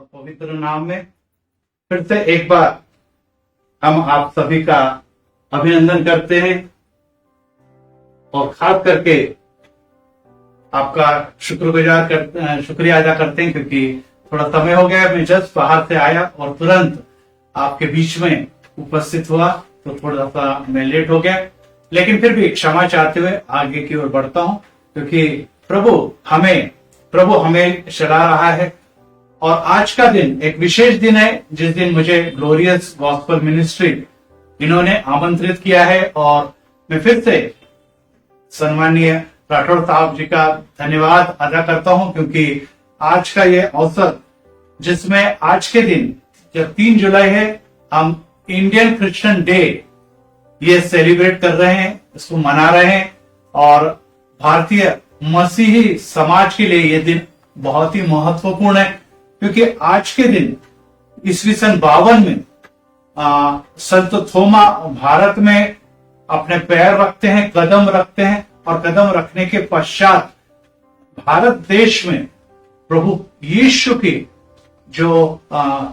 और पवित्र नाम में फिर से एक बार हम आप सभी का अभिनंदन करते हैं और खास करके आपका शुक्रिया अदा करते हैं, क्योंकि थोड़ा समय हो गया, मैं जस्ट बाहर से आया और तुरंत आपके बीच में उपस्थित हुआ, तो थोड़ा सा मैं लेट हो गया, लेकिन फिर भी क्षमा चाहते हुए आगे की ओर बढ़ता हूं, क्योंकि प्रभु हमें चला रहा है। और आज का दिन एक विशेष दिन है, जिस दिन मुझे ग्लोरियस गॉस्पेल मिनिस्ट्री इन्होंने आमंत्रित किया है, और मैं फिर से सम्मानीय राठौड़ साहब जी का धन्यवाद अदा करता हूं, क्योंकि आज का ये अवसर जिसमें आज के दिन जब 3 जुलाई है, हम इंडियन क्रिश्चियन डे ये सेलिब्रेट कर रहे हैं, इसको मना रहे हैं, और भारतीय मसीही समाज के लिए ये दिन बहुत ही महत्वपूर्ण है, क्योंकि आज के दिन ईस्वी सन 52 में संत थोमा भारत में अपने पैर रखते हैं, कदम रखते हैं, और कदम रखने के पश्चात भारत देश में प्रभु यीशु की जो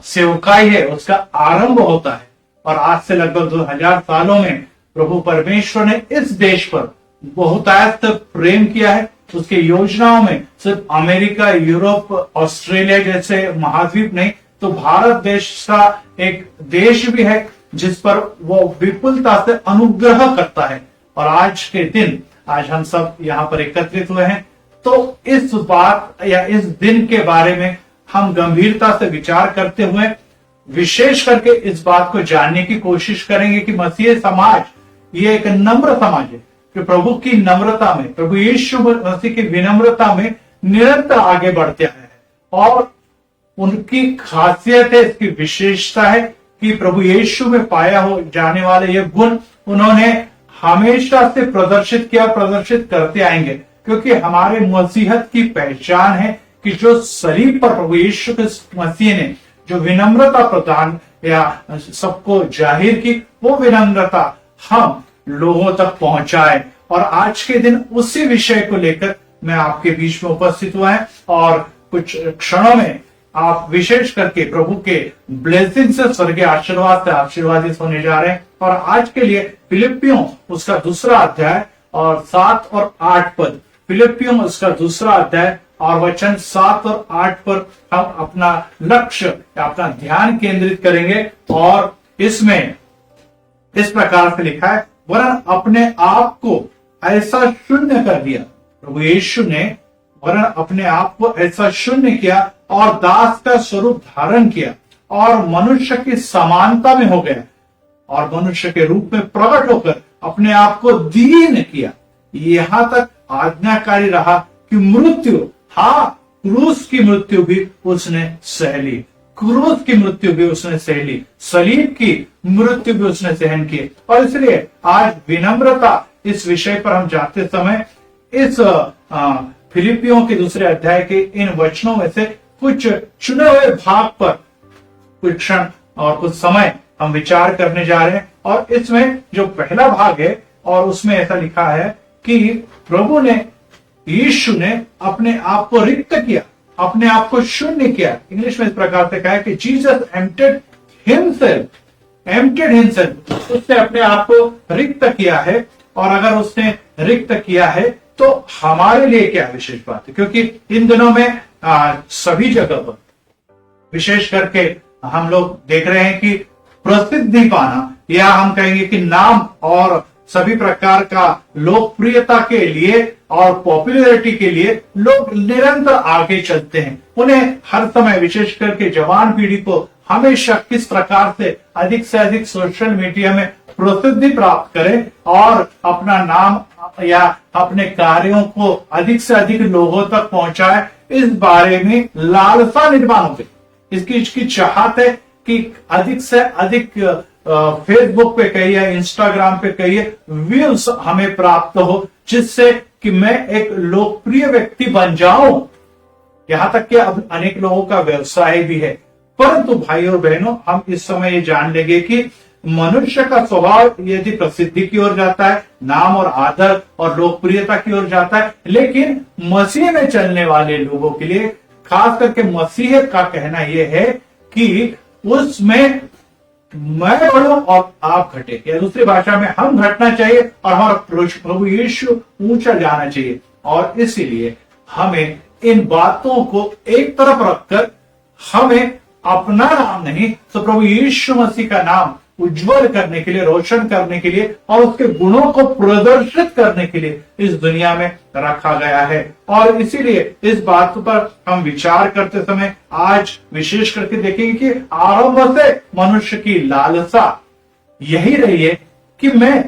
सेवकाई है उसका आरंभ होता है। और आज से लगभग 2000 सालों में प्रभु परमेश्वर ने इस देश पर बहुतायत प्रेम किया है। उसके योजनाओं में सिर्फ अमेरिका, यूरोप, ऑस्ट्रेलिया जैसे महाद्वीप नहीं, तो भारत देश का एक देश भी है जिस पर वो विपुलता से अनुग्रह करता है। और आज के दिन आज हम सब यहाँ पर एकत्रित हुए हैं, तो इस बात या इस दिन के बारे में हम गंभीरता से विचार करते हुए विशेष करके इस बात को जानने की कोशिश करेंगे कि मसीह समाज ये एक नम्र समाज है, कि प्रभु की नम्रता में, प्रभु यीशु मसीह की विनम्रता में निरंतर आगे बढ़ते हैं। और उनकी खासियत है, इसकी विशेषता है कि प्रभु यीशु में पाया हो जाने वाले ये गुण उन्होंने हमेशा से प्रदर्शित किया, प्रदर्शित करते आएंगे, क्योंकि हमारे मसीहत की पहचान है कि जो सलीब पर प्रभु यीशु मसीह ने जो विनम्रता प्रदान या सबको जाहिर की, वो विनम्रता हम लोगों तक पहुंचाए। और आज के दिन उसी विषय को लेकर मैं आपके बीच में उपस्थित हुआ है, और कुछ क्षणों में आप विशेष करके प्रभु के ब्लेसिंग से, स्वर्गीय आशीर्वाद से आशीर्वादित होने जा रहे हैं। और आज के लिए फिलिपियों उसका 2 अध्याय और 7 और 8 पद, फिलिपियों उसका 2 अध्याय और वचन 7 और 8 पर हम अपना लक्ष्य, अपना ध्यान केंद्रित करेंगे। और इसमें इस प्रकार से लिखा है, वरन अपने आप को ऐसा शून्य कर दिया, प्रभु यीशु ने वरन अपने आप को ऐसा शून्य किया और दास का स्वरूप धारण किया, और मनुष्य की समानता में हो गया, और मनुष्य के रूप में प्रकट होकर अपने आप को दीन किया, यहां तक आज्ञाकारी रहा कि मृत्यु, क्रूस की मृत्यु भी उसने सह ली, क्रूस की मृत्यु भी उसने सह ली, सलीब की मृत्यु भी उसने सहन की। और इसलिए आज विनम्रता इस विषय पर हम जाते समय इस फिलिपियों के 2 अध्याय के इन वचनों में से कुछ चुने हुए भाग पर कुछ क्षण और कुछ समय हम विचार करने जा रहे हैं। और इसमें जो पहला भाग है, और उसमें ऐसा लिखा है कि प्रभु ने, यीशु ने अपने आप को रिक्त किया, अपने आप को शून्य किया। इंग्लिश में इस प्रकार से कहा है कि जीसस एम्प्टेड हिमसेल्फ, उसने अपने आप को रिक्त किया है। और अगर उसने रिक्त किया है तो हमारे लिए क्या विशेष बात है, क्योंकि इन दिनों में सभी जगह पर विशेष करके हम लोग देख रहे हैं कि प्रसिद्धि पाना, या हम कहेंगे कि नाम और सभी प्रकार का लोकप्रियता के लिए और पॉपुलैरिटी के लिए लोग निरंतर आगे चलते हैं। उन्हें हर समय, विशेष करके जवान पीढ़ी को हमेशा किस प्रकार से अधिक सोशल मीडिया में प्रसिद्धि प्राप्त करें और अपना नाम या अपने कार्यों को अधिक से अधिक लोगों तक पहुंचाए, इस बारे में लालसा निर्माण हो गई। इसकी चाहत है कि अधिक से अधिक फेसबुक पे कहिए, इंस्टाग्राम पे कहिए, व्यूज हमें प्राप्त हो, जिससे कि मैं एक लोकप्रिय व्यक्ति बन जाऊं। यहां तक कि अब अनेक लोगों का व्यवसाय भी है। परंतु भाई और बहनों, हम इस समय ये जान लेंगे कि मनुष्य का स्वभाव यदि प्रसिद्धि की ओर जाता है, नाम और आदर और लोकप्रियता की ओर जाता है, लेकिन मसीह में चलने वाले लोगों के लिए खास करके मसीहत का कहना यह है कि उसमें मैं बढ़ूं और आप घटे, या दूसरी भाषा में हम घटना चाहिए और हमारा प्रभु यीशु ऊंचा जाना चाहिए। और इसीलिए हमें इन बातों को एक तरफ रखकर हमें अपना नाम नहीं तो प्रभु यीशु मसीह का नाम उज्जवल करने के लिए, रोशन करने के लिए और उसके गुणों को प्रदर्शित करने के लिए इस दुनिया में रखा गया है। और इसीलिए इस बात पर हम विचार करते समय आज विशेष करके देखेंगे कि आरंभ से मनुष्य की लालसा यही रही है कि मैं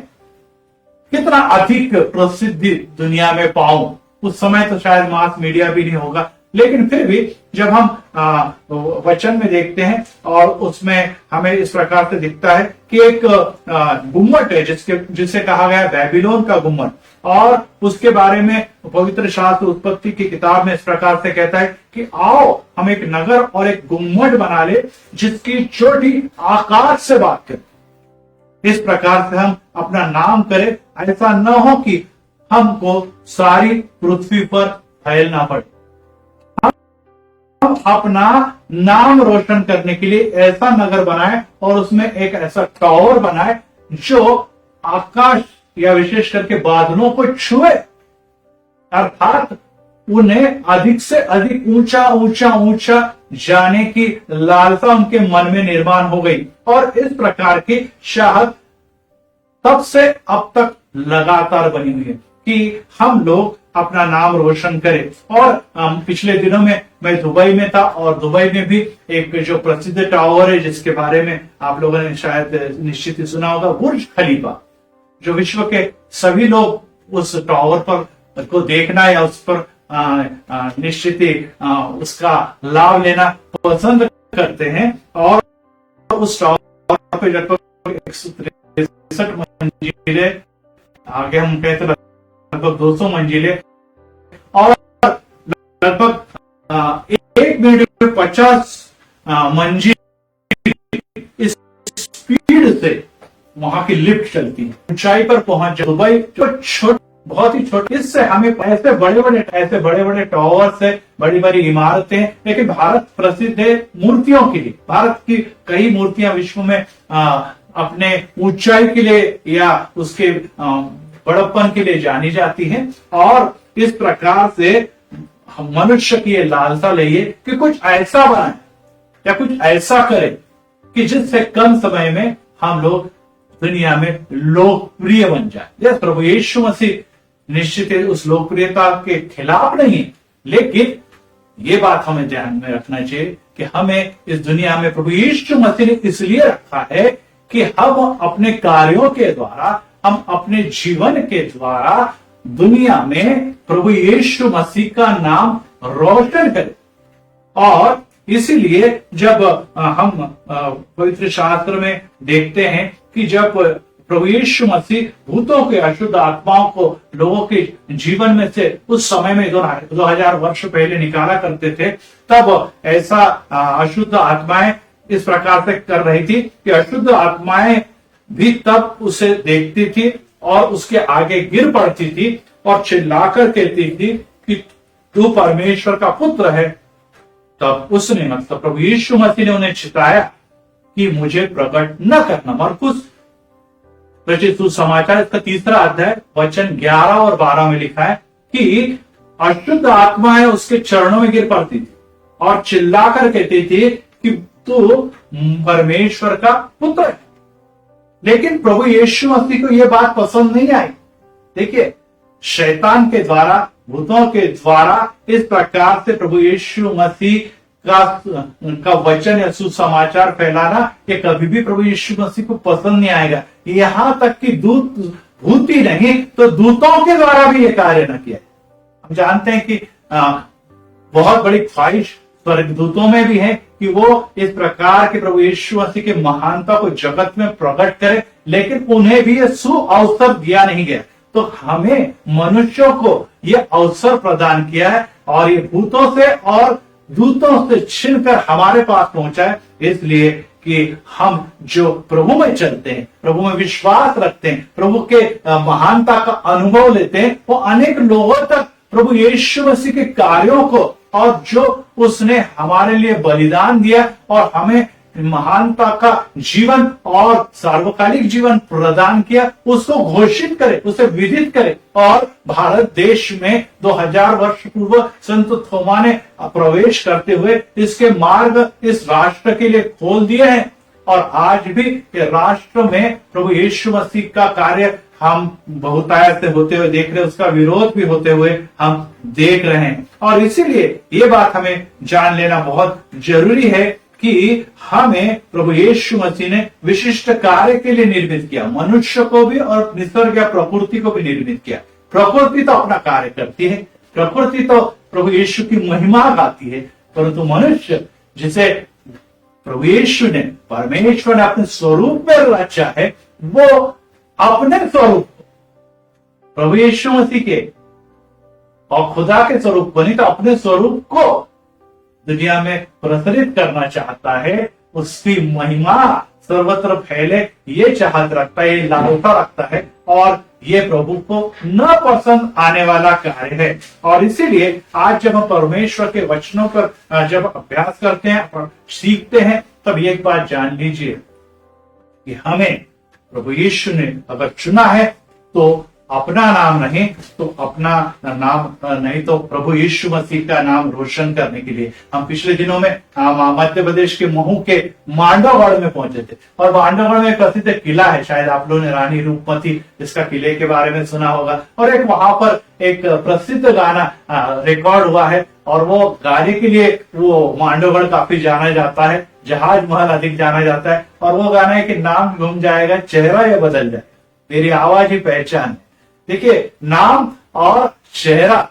कितना अधिक प्रसिद्धि दुनिया में पाऊं। उस समय तो शायद मास मीडिया भी नहीं होगा, लेकिन फिर भी जब हम वचन में देखते हैं और उसमें हमें इस प्रकार से दिखता है कि एक गुम्मट है जिसे कहा गया बेबीलोन का गुम्मट, और उसके बारे में पवित्र शास्त्र उत्पत्ति की किताब में इस प्रकार से कहता है कि आओ हम एक नगर और एक गुम्मट बना ले जिसकी चोटी आकाश से बात करे। इस प्रकार से हम अपना नाम करें, ऐसा न हो कि हमको सारी पृथ्वी पर फैलना पड़े। हम अपना नाम रोशन करने के लिए ऐसा नगर बनाए और उसमें एक ऐसा टावर बनाए जो आकाश या विशेष करके बादलों को छुए, अर्थात उन्हें अधिक से अधिक ऊंचा ऊंचा ऊंचा जाने की लालसा उनके मन में निर्माण हो गई। और इस प्रकार की चाहत तब से अब तक लगातार बनी हुई है कि हम लोग अपना नाम रोशन करें। और पिछले दिनों में मैं दुबई में था और दुबई में भी एक जो प्रसिद्ध टावर है जिसके बारे में आप लोगों ने शायद निश्चित ही सुना होगा, बुर्ज खलीफा, जो विश्व के सभी लोग उस टावर पर को देखना या उस पर निश्चित ही उसका लाभ लेना पसंद करते हैं। और उस टावर पे लगभग 163 मंजिले, आगे हम कहते लगभग 200 मंजिले, और लगभग 1 मिनट में 50 मंजिल इस स्पीड से वहां की लिफ्ट चलती है, ऊंचाई पर पहुंच। दुबई जो बहुत ही छोटी, इससे हमें ऐसे बड़े बड़े टावर से बड़ी बड़ी इमारतें, लेकिन भारत प्रसिद्ध है मूर्तियों के लिए। भारत की कई मूर्तियां विश्व में अपने ऊंचाई के लिए या उसके बड़प्पन के लिए जानी जाती हैं। और इस प्रकार से मनुष्य की ये लालसा लिए कि कुछ ऐसा बनाए या कुछ ऐसा करे कि जिससे कम समय में हम लोग दुनिया में लोकप्रिय बन जाए। प्रभु यीशु मसीह निश्चित उस लोकप्रियता के खिलाफ नहीं, लेकिन ये बात हमें ध्यान में रखना चाहिए कि हमें इस दुनिया में प्रभु यीशु मसीह ने इसलिए रखा है कि हम अपने कार्यों के द्वारा, हम अपने जीवन के द्वारा दुनिया में प्रभु यीशु मसीह का नाम रोशन करें। और इसीलिए जब हम पवित्र शास्त्र में देखते हैं कि जब प्रभु यीशु मसीह भूतों के, अशुद्ध आत्माओं को लोगों के जीवन में से उस समय में 2000 वर्ष पहले निकाला करते थे, तब ऐसा अशुद्ध आत्माएं इस प्रकार से कर रही थी कि अशुद्ध आत्माएं भी तब उसे देखती थी और उसके आगे गिर पड़ती थी और चिल्लाकर कहती थी कि तू परमेश्वर का पुत्र है। तब उसने, मतलब प्रभु यीशु मसीह ने उन्हें चिताया कि मुझे प्रकट न करना। मरकुस रचित सुसमाचार इसका 3रा अध्याय वचन 11 और 12 में लिखा है कि अशुद्ध आत्माएं उसके चरणों में गिर पड़ती थी और चिल्लाकर कहती थी कि तू परमेश्वर का पुत्र है। लेकिन प्रभु यीशु मसीह को यह बात पसंद नहीं आई। देखिए, शैतान के द्वारा, भूतों के द्वारा इस प्रकार से प्रभु यीशु मसीह का वचन या सुसमाचार फैलाना, ये कभी भी प्रभु यीशु मसीह को पसंद नहीं आएगा। यहां तक कि भूत ही नहीं तो दूतों के द्वारा भी ये कार्य न किया। हम जानते हैं कि बहुत बड़ी ख्वाहिश स्वर्गदूतों में भी है कि वो इस प्रकार के प्रभु यीशु मसीह की महानता को जगत में प्रकट करे, लेकिन उन्हें भी यह सुअवसर दिया नहीं गया। तो हमें मनुष्यों को यह अवसर प्रदान किया है और ये भूतों से और दूतों से छीनकर हमारे पास पहुंचा है, इसलिए कि हम जो प्रभु में चलते हैं, प्रभु में विश्वास रखते हैं, प्रभु के महानता का अनुभव लेते हैं, वो अनेक लोगों तक प्रभु यीशु मसीह के कार्यों को और जो उसने हमारे लिए बलिदान दिया और हमें महानता का जीवन और सार्वकालिक जीवन प्रदान किया, उसको घोषित करे, उसे विदित करे। और भारत देश में 2000 वर्ष पूर्व संत थोमा ने प्रवेश करते हुए इसके मार्ग इस राष्ट्र के लिए खोल दिए हैं। और आज भी राष्ट्र में प्रभु यीशु मसीह का कार्य हम बहुतायत से होते हुए देख रहे हैं, उसका विरोध भी होते हुए हम देख रहे हैं। और इसीलिए ये बात हमें जान लेना बहुत जरूरी है कि हमें प्रभु यीशु मसीह ने विशिष्ट कार्य के लिए निर्मित किया, मनुष्य को भी और निसर्ग या प्रकृति को भी निर्मित किया। प्रकृति तो अपना कार्य करती है, प्रकृति तो प्रभु यीशु की महिमा गाती है, परंतु मनुष्य जिसे प्रभु यीशु ने, परमेश्वर ने अपने स्वरूप में रचा है, वो अपने स्वरूप प्रभु यीशु मसीह के और खुदा के स्वरूप को नहीं तो अपने स्वरूप को दुनिया में प्रसारित करना चाहता है। उसकी महिमा सर्वत्र फैले, ये चाहत रखता है, ये लालसा रखता है, और ये प्रभु को न पसंद आने वाला कार्य है। और इसीलिए आज जब हम परमेश्वर के वचनों पर जब अभ्यास करते हैं और सीखते हैं, तब एक बात जान लीजिए कि हमें प्रभु यीशु ने अगर चुना है तो अपना नाम नहीं तो अपना नाम नहीं तो प्रभु यीशु मसीह का नाम रोशन करने के लिए। हम पिछले दिनों में मध्य प्रदेश के महू के मांडवगढ़ में पहुंचे थे, और मांडवगढ़ में एक प्रसिद्ध किला है, शायद आप लोगों ने रानी रूपमती इसका किले के बारे में सुना होगा। और एक वहां पर एक प्रसिद्ध गाना रिकॉर्ड हुआ है, और वो गाने के लिए वो मांडवगढ़ काफी जाना जाता है, जहाज महल अधिक जाना जाता है। और वो गाना है कि नाम घूम जाएगा, चेहरा ये बदल जाए, मेरी आवाज ही पहचान। देखिए, नाम और चेहरा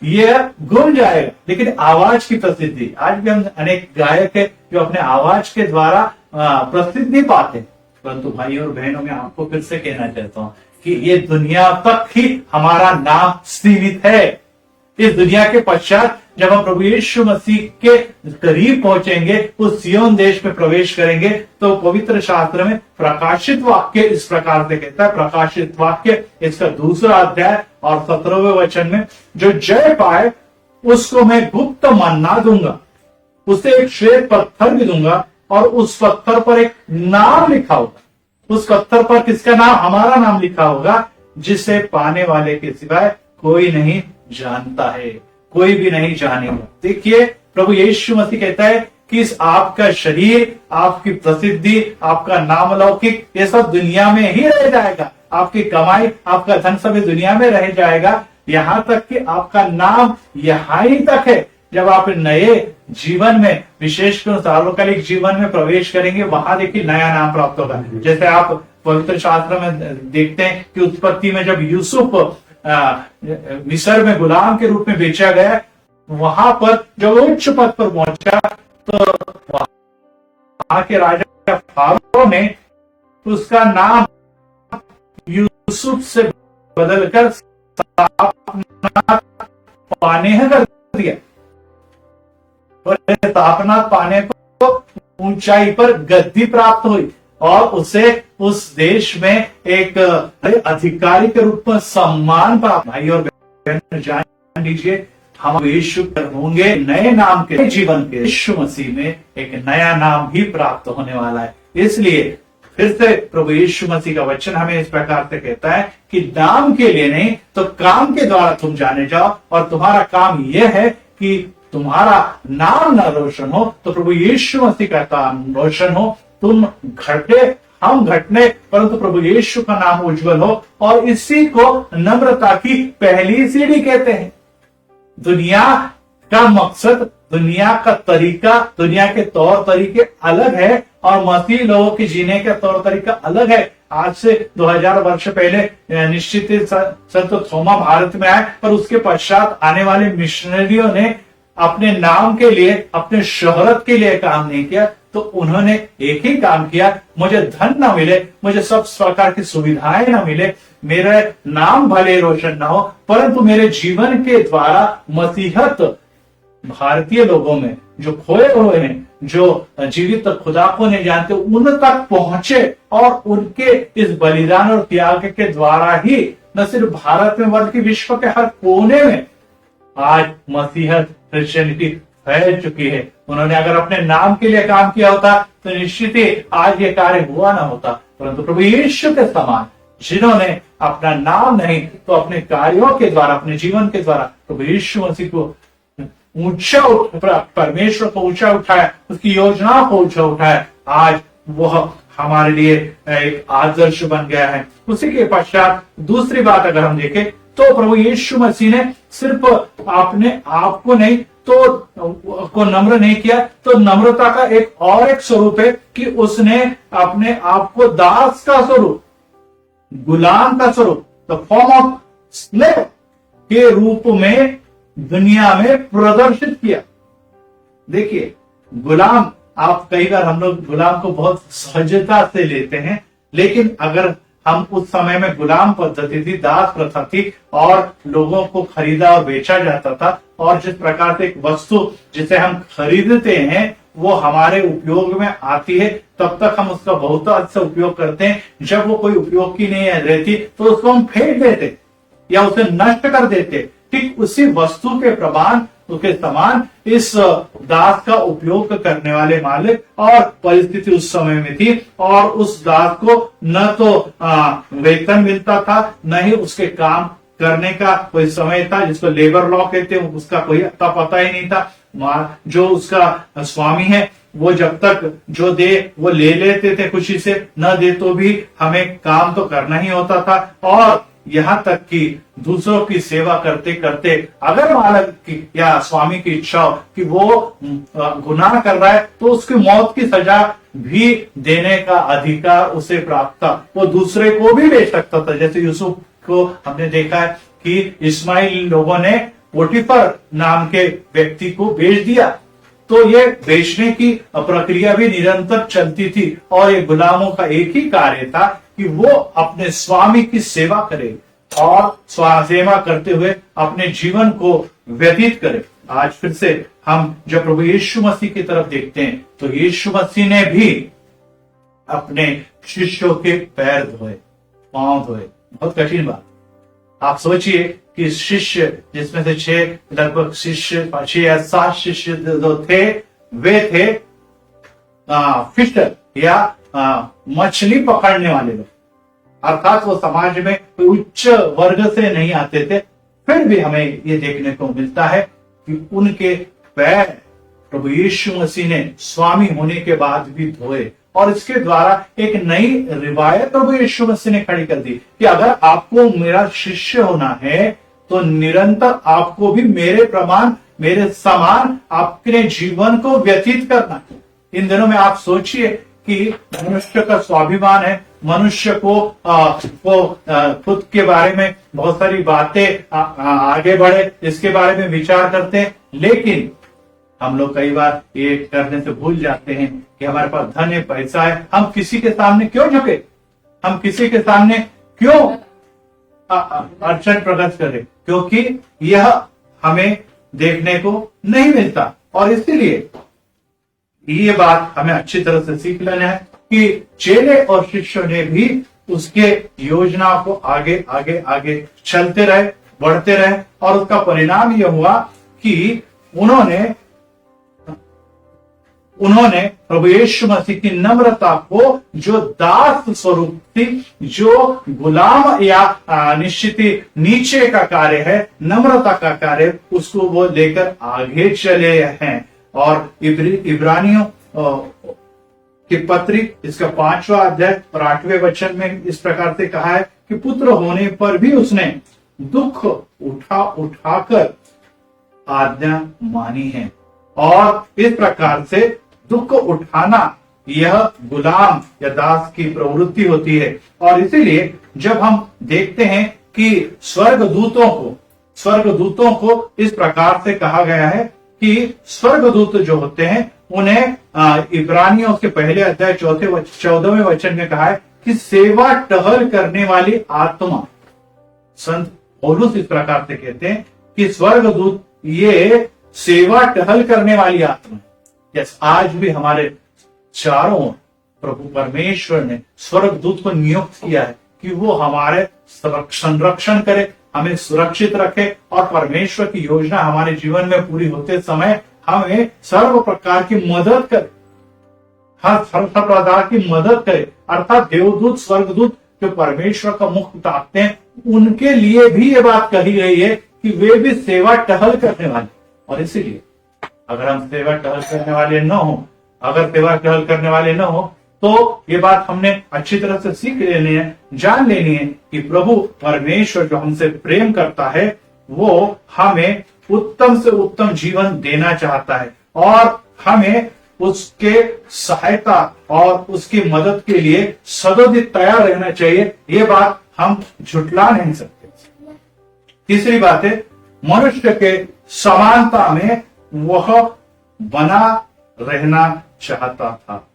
ये गुम जाएगा, लेकिन आवाज की प्रसिद्धि, आज भी हम अनेक गायक है जो अपने आवाज के द्वारा प्रसिद्धि पाते, परंतु भाई और बहनों, मैं आपको फिर से कहना चाहता हूं कि ये दुनिया तक ही हमारा नाम सीमित है। इस दुनिया के पश्चात जब हम प्रभु यीशु मसीह के करीब पहुंचेंगे, उस सियोन देश में प्रवेश करेंगे, तो पवित्र शास्त्र में प्रकाशित वाक्य इस प्रकार से कहता है, प्रकाशित वाक्य इसका 2 अध्याय और 17वें वचन में, जो जय पाए उसको मैं गुप्त मन्ना दूंगा, उसे एक श्वेत पत्थर भी दूंगा, और उस पत्थर पर एक नाम लिखा होगा। उस पत्थर पर किसका नाम? हमारा नाम लिखा होगा, जिसे पाने वाले के सिवाय कोई नहीं जानता है, कोई भी नहीं जानेगा। देखिए, प्रभु यीशु मसीह कहता है कि इस आपका शरीर, आपकी प्रसिद्धि, आपका नाम लौकिक, ये सब दुनिया में ही रह जाएगा। आपकी कमाई, आपका धन सब दुनिया में रह जाएगा, यहां तक कि आपका नाम यहां ही तक है। जब आप नए जीवन में, विशेषकर सार्वकालिक जीवन में प्रवेश करेंगे, वहां देखिए नया नाम प्राप्त होगा। जैसे आप पवित्र शास्त्र में देखते हैं कि उत्पत्ति में जब यूसुफ मिस्र में गुलाम के रूप में बेचा गया, वहां पर जब उच्च पद पर पहुंचा, तो वहां के राजा फारो ने उसका नाम यूसुफ से बदलकर पानेह कर दिया, और स्थापना पाने को ऊंचाई पर गद्दी प्राप्त हुई, और उसे उस देश में एक अधिकारी के रूप में सम्मान प्राप्त। भाई और बहन, जान लीजिए, हम यीशु होंगे नए नाम के जीवन के, यीशु मसीह में एक नया नाम भी प्राप्त होने वाला है। इसलिए फिर से प्रभु यीशु मसीह का वचन हमें इस प्रकार से कहता है कि नाम के लिए नहीं तो काम के द्वारा तुम जाने जाओ, और तुम्हारा काम यह है कि तुम्हारा नाम न रोशन हो तो प्रभु यीशु मसीह का काम रोशन हो। तुम घटे, हम घटने, परंतु प्रभु यीशु का नाम उज्जवल हो। और इसी को नम्रता की पहली सीढ़ी कहते हैं। दुनिया का मकसद, दुनिया का तरीका, दुनिया के तौर तरीके अलग है, और मसीह लोगों के जीने का तौर तरीका अलग है। आज से 2000 वर्ष पहले निश्चित संत थोमा भारत में आए, पर उसके पश्चात आने वाले मिशनरियों ने अपने नाम के लिए, अपने शोहरत के लिए काम नहीं किया, तो उन्होंने एक ही काम किया, मुझे धन न मिले, मुझे सब प्रकार की सुविधाएं न मिले, मेरा नाम भले रोशन न हो, परंतु मेरे जीवन के द्वारा मसीहत भारतीय लोगों में जो खोए हुए हैं, जो जीवित खुदा को नहीं जानते, उन तक पहुंचे, और उनके इस बलिदान और त्याग के द्वारा ही न सिर्फ भारत में बल्कि विश्व के हर कोने में आज मसीहत क्रिश्चियनिटी फैल चुकी है। उन्होंने अगर अपने नाम के लिए काम किया होता तो निश्चित ही आज ये कार्य हुआ ना होता, परंतु प्रभु यीशु के समान जिन्होंने अपना नाम नहीं तो अपने कार्यों के द्वारा, अपने जीवन के द्वारा प्रभु यीशु मसीह को परमेश्वर को ऊंचा उठाया, उसकी योजना को ऊंचा उठाया, आज वह हमारे लिए एक आदर्श बन गया है। उसी के पश्चात दूसरी बात अगर हम देखें तो प्रभु यीशु मसीह ने सिर्फ अपने आप को नहीं तो को नम्र नहीं किया, तो नम्रता का एक स्वरूप है कि उसने अपने आप को दास का स्वरूप, गुलाम का स्वरूप, द फॉर्म ऑफ स्लेव के रूप में दुनिया में प्रदर्शित किया। देखिए गुलाम, आप कई बार हम लोग गुलाम को बहुत सहजता से लेते हैं, लेकिन अगर हम उस समय में गुलाम पद्धति थी, दास प्रथा थी और लोगों को खरीदा और बेचा जाता था, और जिस प्रकार से एक वस्तु जिसे हम खरीदते हैं वो हमारे उपयोग में आती है, तब तक हम उसका बहुत अच्छा उपयोग करते हैं। जब वो कोई उपयोग की नहीं रहती तो उसको हम फेंक देते या उसे नष्ट कर देते। ठीक उसी वस्तु के प्रमाण के समान इस दास का उपयोग करने वाले मालिक और परिस्थिति उस समय में थी, और उस दास को न तो वेतन मिलता था, न ही उसके काम करने का कोई समय था जिसको लेबर लॉ कहते हैं, उसका कोई पता ही नहीं था। जो उसका स्वामी है वो जब तक जो दे वो ले लेते थे खुशी से, न दे तो भी हमें काम तो करना ही होता था। और यहाँ तक कि दूसरों की सेवा करते करते अगर मालिक की या स्वामी की इच्छा हो कि वो गुनाह कर रहा है तो उसकी मौत की सजा भी देने का अधिकार उसे प्राप्त था। वो दूसरे को भी बेच सकता था, जैसे यूसुफ को हमने देखा है कि इस्माइल लोगों ने पोटीफर नाम के व्यक्ति को बेच दिया। तो ये बेचने की प्रक्रिया भी निरंतर चलती थी, और ये गुलामों का एक ही कार्य था कि वो अपने स्वामी की सेवा करे और सेवा करते हुए अपने जीवन को व्यतीत करे। आज फिर से हम जब प्रभु यीशु मसीह की तरफ देखते हैं तो यीशु मसीह ने भी अपने शिष्यों के पैर धोए, पांव धोए। बहुत कठिन बात। आप सोचिए कि शिष्य, जिसमें से लगभग 6 या 7 शिष्य जो थे वे थे फिशर या मछली पकड़ने वाले लोग, अर्थात वो समाज में कोई उच्च वर्ग से नहीं आते थे। फिर भी हमें ये देखने को मिलता है कि उनके पैर प्रभु यीशु मसीह ने स्वामी होने के बाद भी धोए, और इसके द्वारा एक नई रिवायत प्रभु यीशु मसीह ने खड़ी कर दी कि अगर आपको मेरा शिष्य होना है तो निरंतर आपको भी मेरे प्रमाण, मेरे समान अपने जीवन को व्यतीत करना। इन दिनों में आप सोचिए कि मनुष्य का स्वाभिमान है, मनुष्य को खुद के बारे में बहुत सारी बातें आगे बढ़े इसके बारे में विचार करते हैं, लेकिन हम लोग कई बार ये करने से भूल जाते हैं कि हमारे पास धन है, पैसा है, हम किसी के सामने क्यों झुके, हम किसी के सामने क्यों अड़चन प्रकट करें, क्योंकि यह हमें देखने को नहीं मिलता। और इसीलिए ये बात हमें अच्छी तरह से सीख लेना है कि चेले और शिष्यों ने भी उसके योजना को आगे आगे आगे चलते रहे, बढ़ते रहे, और उसका परिणाम यह हुआ कि उन्होंने प्रभु यीशु मसीह की नम्रता को, जो दास स्वरूप थी, जो गुलाम या निश्चित ही नीचे का कार्य है, नम्रता का कार्य, उसको वो लेकर आगे चले हैं। और इब्रानियों की पत्री इसका 5वां अध्याय और 8वें वचन में इस प्रकार से कहा है कि पुत्र होने पर भी उसने दुख उठाकर आज्ञा मानी है। और इस प्रकार से दुख उठाना यह गुलाम या दास की प्रवृत्ति होती है। और इसीलिए जब हम देखते हैं कि स्वर्गदूतों को इस प्रकार से कहा गया है कि स्वर्गदूत जो होते हैं उन्हें इब्रानियों के पहले अध्याय 14वें वचन में कहा है कि सेवा टहल करने वाली आत्मा। संत पौलुस इस प्रकार से कहते हैं कि स्वर्गदूत ये सेवा टहल करने वाली आत्मा। यस, आज भी हमारे चारों ओर प्रभु परमेश्वर ने स्वर्गदूत को नियुक्त किया है कि वो हमारे संरक्षण करे, हमें सुरक्षित रखे और परमेश्वर की योजना हमारे जीवन में पूरी होते समय हमें सर्व प्रकार की मदद करे, हर सर्व प्रकार की मदद करे। अर्थात देवदूत स्वर्गदूत जो परमेश्वर का मुख ताकते हैं, उनके लिए भी ये बात कही गई है कि वे भी सेवा टहल करने वाले। और इसीलिए अगर हम सेवा टहल करने वाले न हो, अगर सेवा टहल करने वाले न हो, तो ये बात हमने अच्छी तरह से सीख लेनी है, जान लेनी है कि प्रभु परमेश्वर जो हमसे प्रेम करता है, वो हमें उत्तम से उत्तम जीवन देना चाहता है और हमें उसके सहायता और उसकी मदद के लिए सदैव तैयार रहना चाहिए। ये बात हम झुटला नहीं सकते। तीसरी बात है, मनुष्य के समानता में वह बना रहना चाहता था।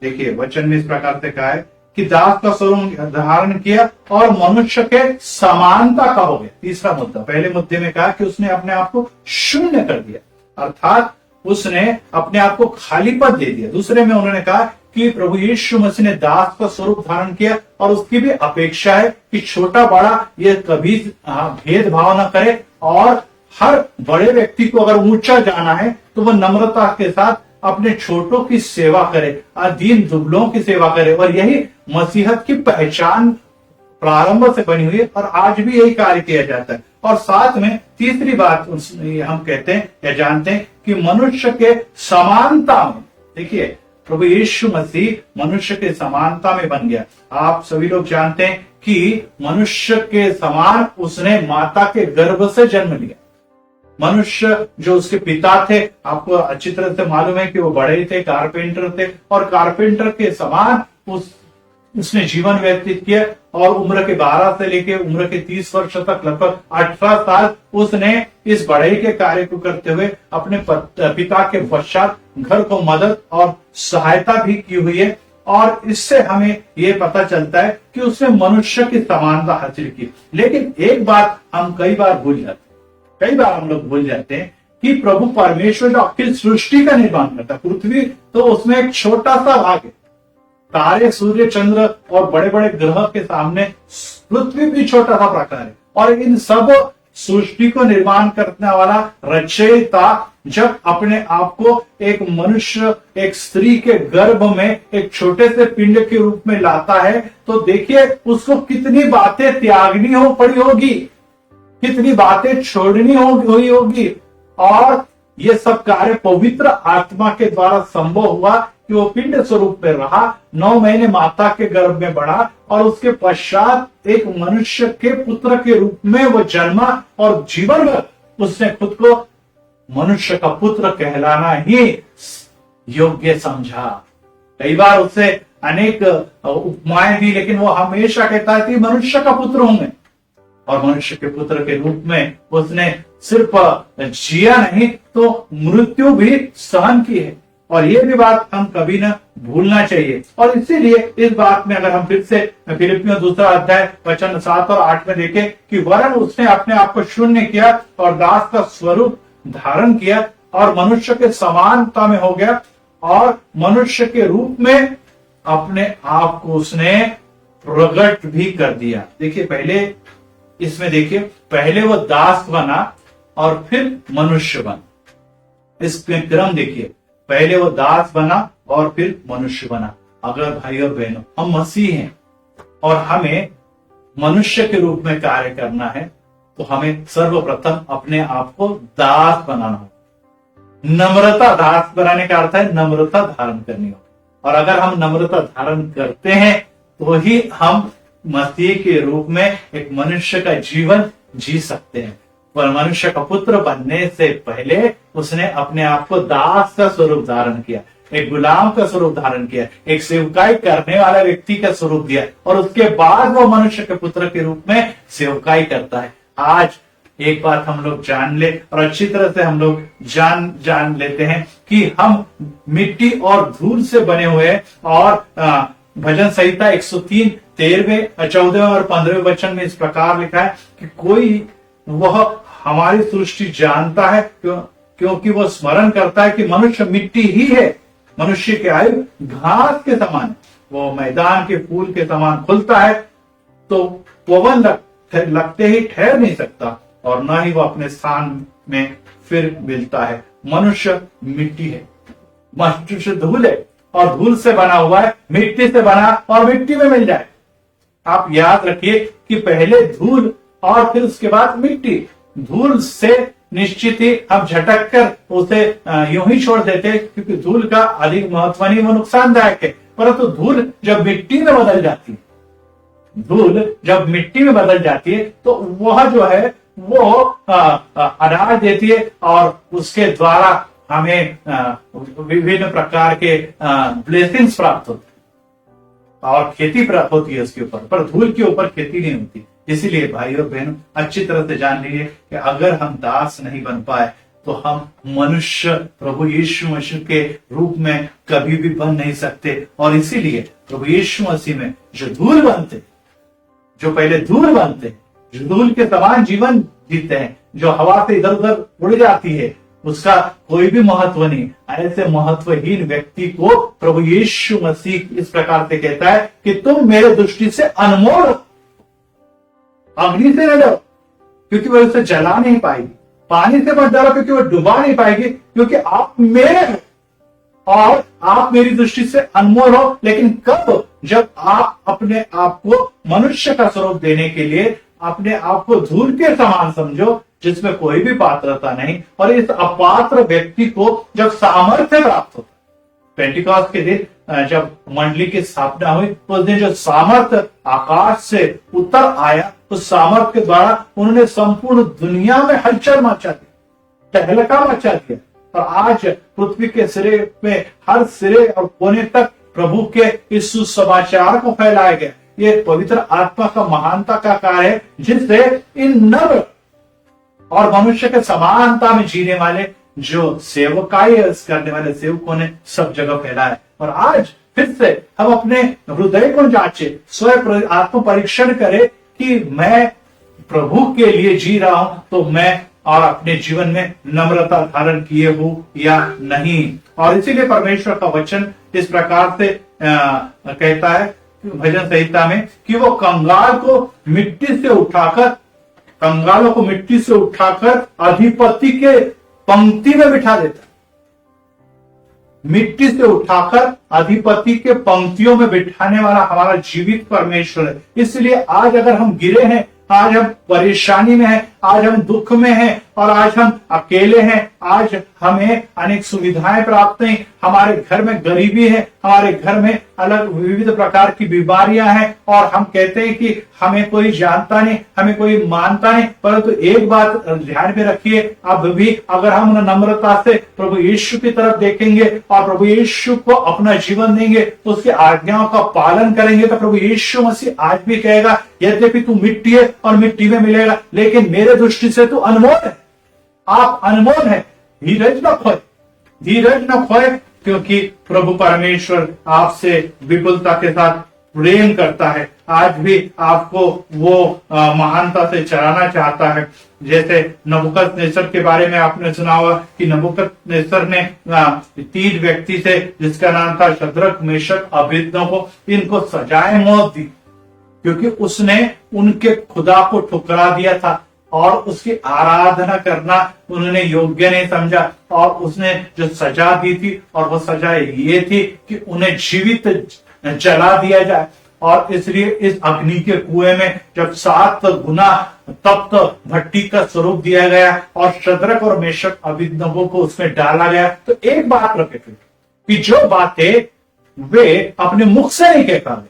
देखिए वचन में इस प्रकार से कहा है कि दास का स्वरूप धारण किया और मनुष्य के समानता का हो गया। तीसरा मुद्दा, पहले मुद्दे में कहा कि उसने अपने आप को शून्य कर दिया, अर्थात उसने अपने आप को खाली पद दे दिया। दूसरे में उन्होंने कहा कि प्रभु यीशु मसीह ने दास का स्वरूप धारण किया और उसकी भी अपेक्षा है कि छोटा बड़ा ये कभी भेदभाव न करे और हर बड़े व्यक्ति को अगर ऊंचा जाना है तो वह नम्रता के साथ अपने छोटों की सेवा करे, दीन दुबलों की सेवा करे। और यही मसीहत की पहचान प्रारंभ से बनी हुई है और आज भी यही कार्य किया जाता है। और साथ में तीसरी बात हम कहते हैं या जानते हैं कि मनुष्य के समानता में, देखिए प्रभु यीशु मसीह मनुष्य के समानता में बन गया। आप सभी लोग जानते हैं कि मनुष्य के समान उसने माता के गर्भ से जन्म लिया। मनुष्य जो उसके पिता थे, आपको अच्छी तरह से मालूम है कि वो बड़े थे, कारपेंटर थे, और कारपेंटर के समान उसने जीवन व्यतीत किया और उम्र के 12 से लेकर उम्र के 30 वर्ष तक लगभग 18 साल उसने इस बढ़ई के कार्य को करते हुए अपने पिता के पश्चात घर को मदद और सहायता भी की हुई है। और इससे हमें ये पता चलता है कि उसने मनुष्य की समानता हासिल की। लेकिन एक बात हम कई बार हम लोग भूल जाते हैं कि प्रभु परमेश्वर जो अखिल सृष्टि का निर्माण करता है, पृथ्वी तो उसमें एक छोटा सा भाग है, तारे सूर्य चंद्र और बड़े बड़े ग्रह के सामने पृथ्वी भी छोटा सा प्रकार है। और इन सब सृष्टि को निर्माण करने वाला रचयिता जब अपने आप को एक मनुष्य, एक स्त्री के गर्भ में एक छोटे से पिंड के रूप में लाता है, तो देखिए उसको कितनी बातें त्यागनी पड़ी होगी, कितनी बातें छोड़नी हुई होगी। और ये सब कार्य पवित्र आत्मा के द्वारा संभव हुआ कि वो पिंड स्वरूप में रहा, 9 महीने माता के गर्भ में बढ़ा और उसके पश्चात एक मनुष्य के पुत्र के रूप में वो जन्मा और जीवन भर उसने खुद को मनुष्य का पुत्र कहलाना ही योग्य समझा। कई बार उससे अनेक उपमाएं दी, लेकिन वो हमेशा कहता है कि मनुष्य का पुत्र हूं मैं। और मनुष्य के पुत्र के रूप में उसने सिर्फ जिया नहीं तो मृत्यु भी सहन की है। और ये भी बात हम कभी ना भूलना चाहिए। और इसीलिए इस बात में अगर हम फिर से फिलिपियों 2 अध्याय वचन 7 और 8 में देखें कि वरन उसने अपने आप को शून्य किया और दास का स्वरूप धारण किया और मनुष्य के समानता में हो गया और मनुष्य के रूप में अपने आप को उसने प्रकट भी कर दिया। देखिए पहले इसमें देखिए, पहले वो दास बना और फिर मनुष्य बना। इसमें क्रम देखिए, पहले वो दास बना और फिर मनुष्य बना। अगर भाई और बहनों हम मसीह हैं और हमें मनुष्य के रूप में कार्य करना है, तो हमें सर्वप्रथम अपने आप को दास बनाना हो। नम्रता, दास बनाने का अर्थ है नम्रता धारण करनी हो। और अगर हम नम्रता धारण करते हैं तो ही हम मसीह के रूप में एक मनुष्य का जीवन जी सकते हैं। पर मनुष्य का पुत्र बनने से पहले उसने अपने आप को दास का स्वरूप धारण किया, एक गुलाम का स्वरूप धारण किया, एक सेवकाई करने वाला व्यक्ति का स्वरूप दिया और उसके बाद वो मनुष्य के पुत्र के रूप में सेवकाई करता है। आज एक बात हम लोग जान ले और अच्छी तरह से हम लोग जान लेते हैं कि हम मिट्टी और धूल से बने हुए हैं। और भजन संहिता 103 13वें 14वें और 15वें वचन में इस प्रकार लिखा है कि कोई वह हमारी सृष्टि जानता है क्योंकि वह स्मरण करता है कि मनुष्य मिट्टी ही है, मनुष्य की आयु घास के समान, वो मैदान के फूल के समान खुलता है तो पवन लगते ही ठहर नहीं सकता और न ही वो अपने स्थान में फिर मिलता है। मनुष्य मिट्टी है, मनुष्य धूल है और धूल से बना हुआ है, मिट्टी से बना और मिट्टी में मिल जाए। आप याद रखिए कि पहले धूल और फिर उसके बाद मिट्टी। धूल से निश्चित ही हम झटक कर उसे यूं ही छोड़ देते क्योंकि धूल का अधिक महत्व नहीं, वो नुकसानदायक है। परंतु धूल जब मिट्टी में बदल जाती है, धूल जब मिट्टी में बदल जाती है तो वह जो है वो अनाज देती है और उसके द्वारा हमें विभिन्न प्रकार के ब्लेसिंग्स प्राप्त होते हैं और खेती प्राप्त होती है उसके ऊपर, पर धूल के ऊपर खेती नहीं होती। इसीलिए भाई और बहनों, अच्छी तरह से जान लीजिए कि अगर हम दास नहीं बन पाए तो हम मनुष्य प्रभु यीशु मसीह के रूप में कभी भी बन नहीं सकते। और इसीलिए प्रभु यीशु मसीह में जो धूल बनते, जो पहले धूल बनते, जो धूल के समान जीवन जीते हैं, जो हवा से इधर उधर उड़ जाती है, उसका कोई भी महत्व नहीं। ऐसे महत्वहीन व्यक्ति को प्रभु यीशु मसीह इस प्रकार से कहता है कि तुम मेरे दृष्टि से अनमोल हो। अग्नि से न डरो क्योंकि वह उसे जला नहीं पाएगी, पानी से मत डरो क्योंकि वह डुबा नहीं पाएगी, क्योंकि आप मेरे हो और आप मेरी दृष्टि से अनमोल हो। लेकिन कब? जब आप अपने आप को मनुष्य का स्वरूप देने के लिए अपने आप को धूल के समान समझो, जिसमें कोई भी पात्रता नहीं, और इस अपात्र व्यक्ति को जब सामर्थ्य प्राप्त होता, पेंटिकॉस्ट के दिन जब मंडली की स्थापना हुई उस दिन जो सामर्थ्य आकाश से उतर आया, उस सामर्थ्य के द्वारा उन्होंने संपूर्ण दुनिया में हलचल मचा दी, तहलका मचा दिया। और आज पृथ्वी के सिरे में हर सिरे और कोने तक प्रभु के इस सुसमाचार को फैलाया गया। ये पवित्र आत्मा का महानता का कार्य है, जिससे इन नर और मनुष्य के समानता में जीने वाले जो सेवकाई करने वाले सेवकों ने सब जगह फैलाया। और आज फिर से हम अपने हृदय को जांचे, स्वयं आत्म परीक्षण करें कि मैं प्रभु के लिए जी रहा हूं तो मैं और अपने जीवन में नम्रता धारण किए हूं या नहीं। और इसीलिए परमेश्वर का वचन इस प्रकार से कहता है भजन संहिता में कि वो कंगाल को मिट्टी से उठाकर, कंगालों को मिट्टी से उठाकर अधिपति के पंक्ति में बिठा देता, मिट्टी से उठाकर अधिपति के पंक्तियों में बिठाने वाला हमारा जीवित परमेश्वर है। इसलिए आज अगर हम गिरे हैं, आज हम परेशानी में हैं, आज हम दुख में हैं और आज हम अकेले हैं, आज हमें अनेक सुविधाएं प्राप्त नहीं, हमारे घर में गरीबी है, हमारे घर में अलग विविध प्रकार की बीमारियां हैं और हम कहते हैं कि हमें कोई जानता नहीं, हमें कोई मानता नहीं। परंतु एक बात ध्यान में रखिए, अब भी अगर हम नम्रता से प्रभु यीशु की तरफ देखेंगे और प्रभु यीशु को अपना जीवन देंगे, तो उसकी आज्ञाओं का पालन करेंगे, तो प्रभु यीशु मसीह आज भी कहेगा यद्यपि तू मिट्टी है और मिट्टी में मिलेगा, लेकिन मेरे दृष्टि से तू अनमोल है, आप अनमोल है। धीरज न खोए, धीरज न खोए, क्योंकि प्रभु परमेश्वर आपसे विपुलता के साथ प्रेम करता है। आज भी आपको वो महानता से चलाना चाहता है। जैसे नबूकदनेस्सर के बारे में आपने सुना होगा कि नबूकदनेस्सर ने 3 व्यक्ति थे जिसका नाम था शद्रक, मेशक, अबेदनगो, इनको सजाए मौत दी क्योंकि उसने उनके खुदा को ठुकरा दिया था और उसकी आराधना करना उन्होंने योग्य नहीं समझा। और उसने जो सजा दी थी और वो सजा ये थी कि उन्हें जीवित जला दिया जाए। और इसलिए इस अग्नि के कुएं में जब 7 गुना तप्त भट्टी का स्वरूप दिया गया और शद्रक और मेशक अबेदनगो को उसमें डाला गया, तो एक बात रखे कि जो बातें वे अपने मुख से नहीं कह पाते,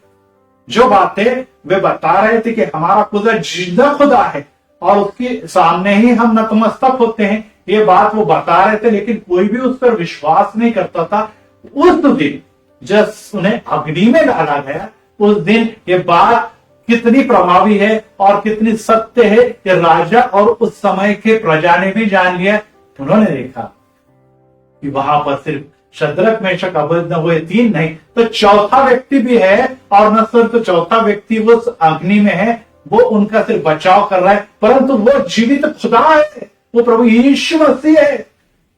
जो बातें वे बता रहे थे कि हमारा खुदा जिंदा खुदा है और उसके सामने ही हम नतमस्तक होते हैं, ये बात वो बता रहे थे, लेकिन कोई भी उस पर विश्वास नहीं करता था। उस दिन जब उन्हें अग्नि में डाला गया, उस दिन ये बात कितनी प्रभावी है और कितनी सत्य है, कि राजा और उस समय के प्रजा ने भी जान लिया। उन्होंने देखा कि वहां पर सिर्फ शद्रक, मेशक, अबेदनगो ये 3 नहीं तो चौथा व्यक्ति भी है, और न सिर्फ तो चौथा व्यक्ति वो अग्नि में है, वो उनका सिर्फ बचाव कर रहा है, परंतु वो जीवित खुदा है, वो प्रभु यीशु मसीह है।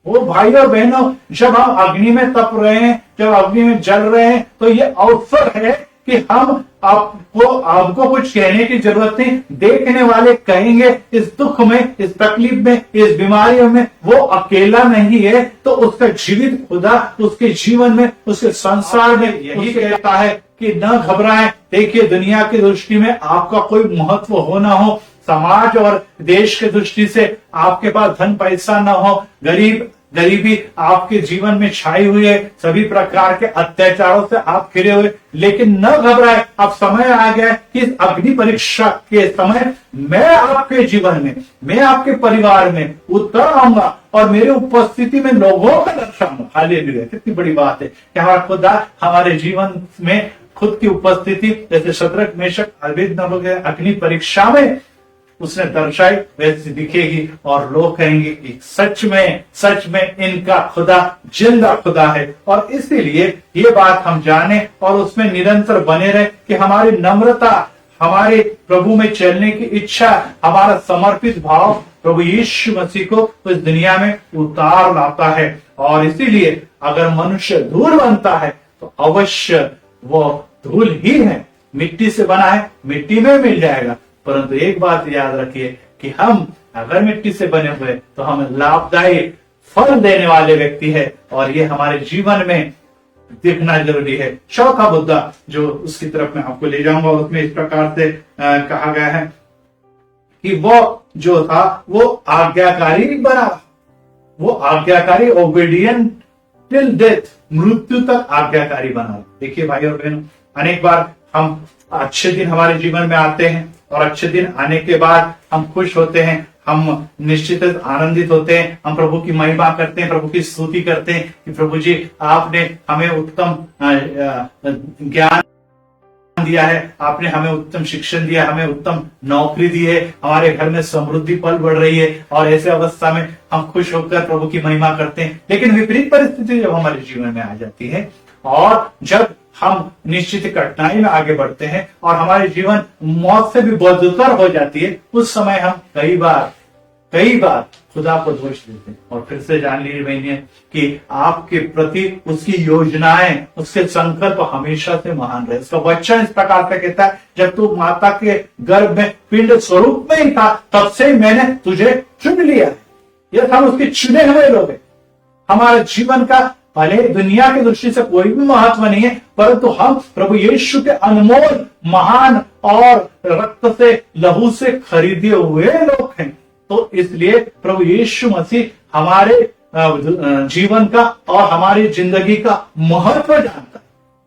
वो भाई और बहनों, जब हम अग्नि में तप रहे हैं, जब अग्नि में जल रहे हैं, तो ये अवसर है कि हम आपको कुछ कहने की जरूरत नहीं, देखने वाले कहेंगे इस दुख में, इस तकलीफ में, इस बीमारियों में वो अकेला नहीं है। तो उसका जीवित खुदा उसके जीवन में, उसके संसार में यही कहता है कि न घबराएं। देखिए, दुनिया की दृष्टि में आपका कोई महत्व हो ना हो, समाज और देश की दृष्टि से आपके पास धन पैसा ना हो, गरीबी आपके जीवन में छाई हुई है, सभी प्रकार के अत्याचारों से आप घिरे हुए, लेकिन न घबराए। अब समय आ गया कि इस अग्नि परीक्षा के समय मैं आपके जीवन में, मैं आपके परिवार में उतर आऊंगा और मेरे उपस्थिति में लोगों का दर्शाऊंगा। हालेलुया! कितनी बड़ी बात है कि हमारा खुदा हमारे जीवन में खुद की उपस्थिति, जैसे शद्रक मेशक अबेदनगो के अग्नि परीक्षा में उसने दर्शाई, वैसे दिखेगी और लोग कहेंगे कि सच में इनका खुदा जिंदा खुदा है। और इसीलिए ये बात हम जाने और उसमें निरंतर बने रहे कि हमारी नम्रता, हमारे प्रभु में चलने की इच्छा, हमारा समर्पित भाव प्रभु यीशु मसीह को इस दुनिया में उतार लाता है। और इसीलिए अगर मनुष्य धूल बनता है तो अवश्य वो धूल ही है, मिट्टी से बना है, मिट्टी में मिल जाएगा। परंतु एक बात याद रखिए कि हम अगर मिट्टी से बने हुए तो हम लाभदायी फल देने वाले व्यक्ति है, और ये हमारे जीवन में दिखना जरूरी है। चौथा मुद्दा जो उसकी तरफ मैं आपको ले जाऊंगा, उसमें इस प्रकार से कहा गया है कि वो जो था वो आज्ञाकारी बना, वो आज्ञाकारी, ओबीडियंट टिल डेथ, मृत्यु तक आज्ञाकारी बना। देखिए भाई और बहनों, अनेक बार हम अच्छे दिन हमारे जीवन में आते हैं और अच्छे दिन आने के बाद हम खुश होते हैं, हम निश्चित आनंदित होते हैं, हम प्रभु की महिमा करते हैं, प्रभु की स्तुति करते हैं कि प्रभु जी आपने हमें उत्तम ज्ञान दिया है, आपने हमें उत्तम शिक्षण दिया, हमें उत्तम नौकरी दी है, हमारे घर में समृद्धि पल बढ़ रही है। और ऐसे अवस्था में हम खुश होकर प्रभु की महिमा करते हैं। लेकिन विपरीत परिस्थिति जब हमारे जीवन में आ जाती है और जब हम निश्चित कठिनाई में आगे बढ़ते हैं और हमारे जीवन मौत से भी बदतर हो जाती है, उस समय हम कई बार खुदा को दोष देते हैं। और फिर से जान लीजिए बहनियों कि आपके प्रति उसकी योजनाएं, उसके संकल्प हमेशा से महान रहे। उसका वचन इस प्रकार से कहता है, जब तू माता के गर्भ में पिंड स्वरूप में ही था तब से मैंने तुझे चुन लिया है। यह हम उसके चुने हुए लोग हैं। हमारे जीवन का भले दुनिया की दृष्टि से कोई भी महत्व नहीं है, परंतु हम प्रभु यीशु के अनमोल, महान और रक्त से, लहू से खरीदे हुए लोग हैं। तो इसलिए प्रभु यीशु मसीह हमारे जीवन का और हमारी जिंदगी का महत्व जानता है,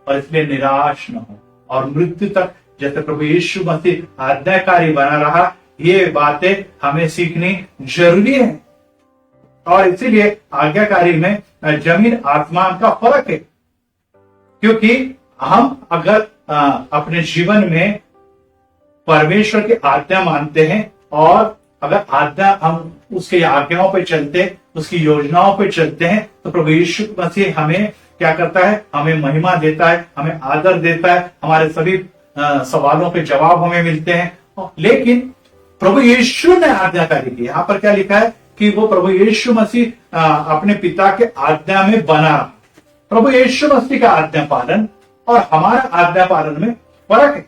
और इसलिए निराश न हो और मृत्यु तक जैसे प्रभु यीशु मसीह आज्ञाकारी बना रहा, ये बातें हमें सीखनी जरूरी है। और इसीलिए आज्ञाकारी में जमीन आसमान का फर्क है, क्योंकि हम अगर अपने जीवन में परमेश्वर की आज्ञा मानते हैं और अगर आज्ञा हम उसके आज्ञाओं पे चलते, उसकी योजनाओं पे चलते हैं, तो प्रभु यीशु मसीह हमें क्या करता है, हमें महिमा देता है, हमें आदर देता है, हमारे सभी सवालों के जवाब हमें मिलते हैं। लेकिन प्रभु यीशु ने आज्ञाकारी की, यहां पर क्या लिखा है कि वो प्रभु यीशु मसीह अपने पिता के आज्ञा में बना। प्रभु यीशु मसीह का आज्ञा पालन और हमारा आज्ञा पालन में फर्क है।